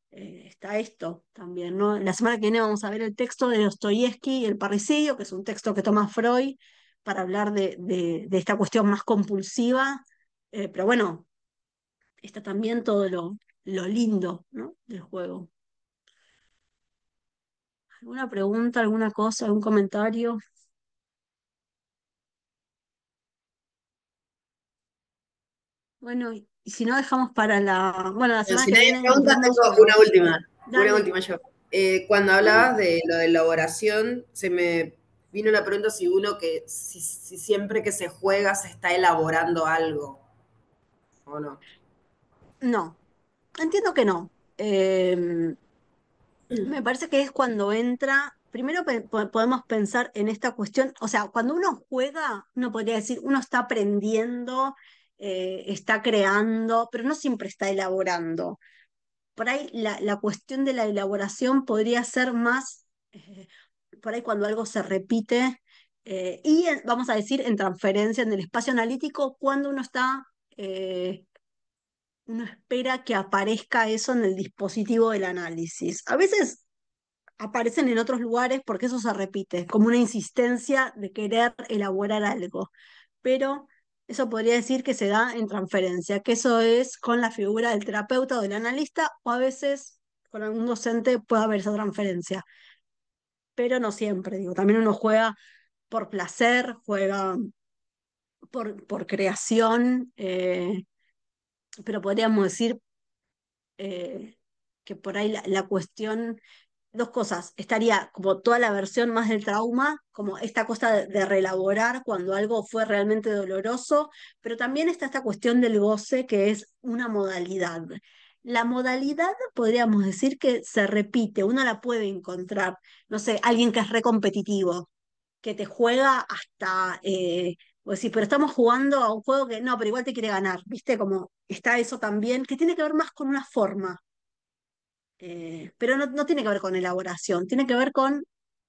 A: está esto también, ¿no? La semana que viene vamos a ver el texto de Dostoyevsky, El parricidio, que es un texto que toma Freud para hablar de esta cuestión más compulsiva. Pero bueno, está también todo lo lindo, ¿no? Del juego. ¿Alguna pregunta, alguna cosa, algún comentario? Bueno, y si no dejamos para la
C: Bueno,
A: semana
C: si
A: que
C: nadie
A: viene nos
C: pregunta,
A: vemos,
C: tengo
A: pero
C: una
A: dale.
C: última yo. Cuando
A: Sí.
C: hablabas de lo de elaboración, se me vino la pregunta si si siempre que se juega se está elaborando algo, ¿o no?
A: No, entiendo que no. Me parece que es cuando entra, primero podemos pensar en esta cuestión, o sea, cuando uno juega, uno podría decir, uno está aprendiendo, está creando, pero no siempre está elaborando. Por ahí la cuestión de la elaboración podría ser más, por ahí cuando algo se repite, vamos a decir, en transferencia en el espacio analítico, cuando uno espera que aparezca eso en el dispositivo del análisis. A veces aparecen en otros lugares porque eso se repite, como una insistencia de querer elaborar algo. Pero eso podría decir que se da en transferencia, que eso es con la figura del terapeuta o del analista, o a veces con algún docente puede haber esa transferencia, pero no siempre, digo, también uno juega por placer, juega por creación, pero podríamos decir que por ahí la cuestión dos cosas. Estaría como toda la versión más del trauma, como esta cosa de reelaborar cuando algo fue realmente doloroso, pero también está esta cuestión del goce que es una modalidad. La modalidad podríamos decir que se repite, uno la puede encontrar, no sé, alguien que es recompetitivo, que te juega hasta, pues sí, pero estamos jugando a un juego que no, pero igual te quiere ganar, ¿viste? Como está eso también, que tiene que ver más con una forma, pero no tiene que ver con elaboración, tiene que ver con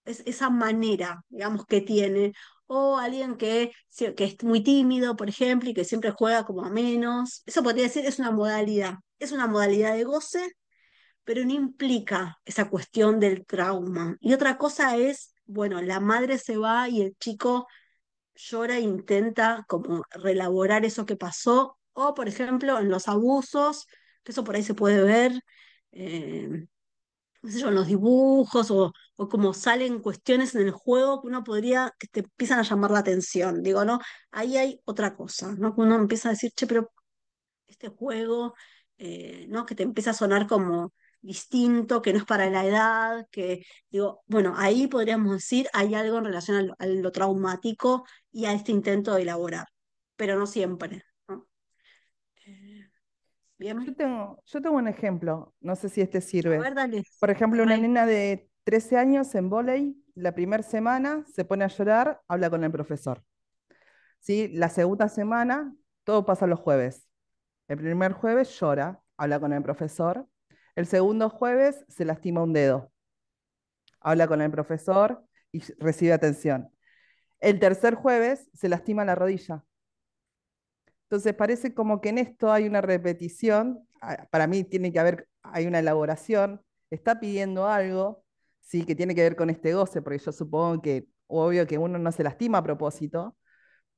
A: esa manera, digamos, que tiene. O alguien que es muy tímido, por ejemplo, y que siempre juega como a menos. Eso podría decir, es una modalidad. Es una modalidad de goce, pero no implica esa cuestión del trauma. Y otra cosa es, bueno, la madre se va y el chico llora e intenta como relaborar eso que pasó. O, por ejemplo, en los abusos, que eso por ahí se puede ver. eh, qué sé yo, en los dibujos o como salen cuestiones en el juego que uno podría, que te empiezan a llamar la atención. Digo, ¿no? Ahí hay otra cosa, ¿no? Que uno empieza a decir, che, pero este juego, ¿no? Que te empieza a sonar como distinto, que no es para la edad, que, digo, bueno, ahí podríamos decir, hay algo en relación a lo traumático y a este intento de elaborar, pero no siempre, ¿no? Eh, Bien,
B: Yo tengo un ejemplo, no sé si este
A: a
B: sirve.
A: ver, dale.
B: Por ejemplo, una
A: Ay,
B: nena de 13 años en vóley, la primera semana se pone a llorar, habla con el profesor. ¿Sí? La segunda semana, todo pasa los jueves. El primer jueves llora, habla con el profesor. El segundo jueves se lastima un dedo. habla con el profesor y recibe atención. El tercer jueves se lastima la rodilla. Entonces parece como que en esto hay una repetición, para mí tiene que haber, hay una elaboración, está pidiendo algo, sí, que tiene que ver con este goce, porque yo supongo que, obvio que uno no se lastima a propósito,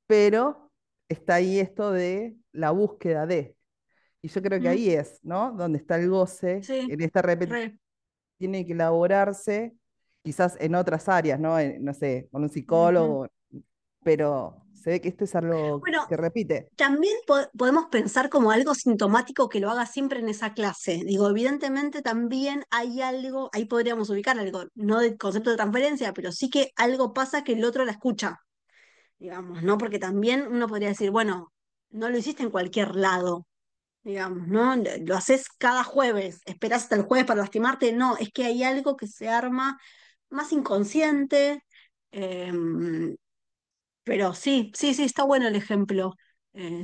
B: pero está ahí esto de la búsqueda de, y yo creo que
A: Mm,
B: ahí es, ¿no? Donde está el goce,
A: sí,
B: en esta repetición
A: re.
B: tiene que elaborarse, quizás en otras áreas, ¿no? No sé, con un
A: Ujú.
B: psicólogo, pero se ve que esto es algo
A: Bueno,
B: que repite.
A: también podemos pensar como algo sintomático que lo haga siempre en esa clase. Digo, evidentemente también hay algo, ahí podríamos ubicar algo, no del concepto de transferencia, pero sí que algo pasa que el otro la escucha, digamos, ¿no? Porque también uno podría decir, bueno, no lo hiciste en cualquier lado, digamos, ¿no? Lo haces cada jueves, esperás hasta el jueves para lastimarte, no, es que hay algo que se arma más inconsciente. Pero sí, sí, sí, está bueno el ejemplo.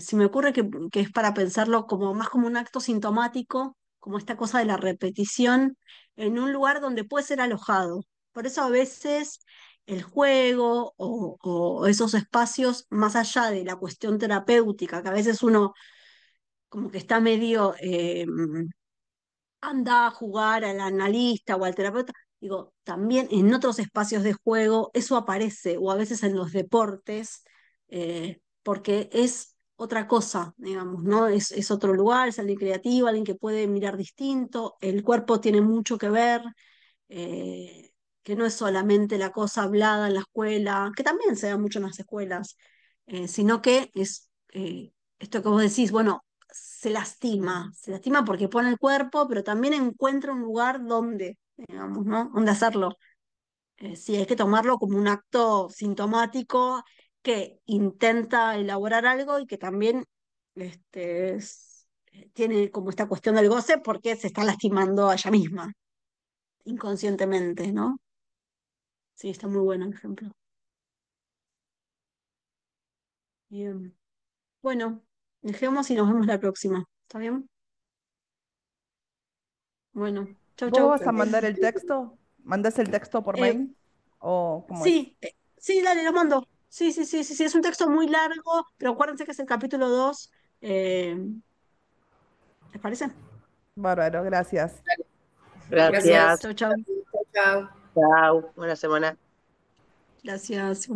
A: Se me ocurre que es para pensarlo como más como un acto sintomático, como esta cosa de la repetición en un lugar donde puede ser alojado. Por eso a veces el juego o esos espacios, más allá de la cuestión terapéutica, que a veces uno como que está medio anda a jugar al analista o al terapeuta. Digo, también en otros espacios de juego eso aparece, o a veces en los deportes, porque es otra cosa, digamos, ¿no? Es otro lugar, es alguien creativo, alguien que puede mirar distinto, el cuerpo tiene mucho que ver, eh, que no es solamente la cosa hablada en la escuela, que también se da mucho en las escuelas, sino que es esto que vos decís, bueno, se lastima porque pone el cuerpo, pero también encuentra un lugar donde, digamos, ¿no? Donde hacerlo. Sí, hay que tomarlo como un acto sintomático que intenta elaborar algo y que también tiene como esta cuestión del goce porque se está lastimando a ella misma, inconscientemente, ¿no? Sí, está muy bueno el ejemplo. Bien. Bueno, dejemos y nos vemos la próxima. ¿Está bien? Bueno, chau,
B: ¿Vos
A: chau.
B: vas a mandar el texto? ¿Mandás el texto por
A: Eh,
B: mail? ¿O cómo es?
A: sí, sí, dale, lo mando. Sí, sí, sí, sí, sí, es un texto muy largo, pero acuérdense que es el capítulo 2. Eh, ¿Les parece?
B: Bárbaro, gracias.
A: Bueno,
C: Gracias.
D: Gracias.
A: chau, chau.
C: Chao, chao.
D: Chao. Buena semana.
A: Gracias.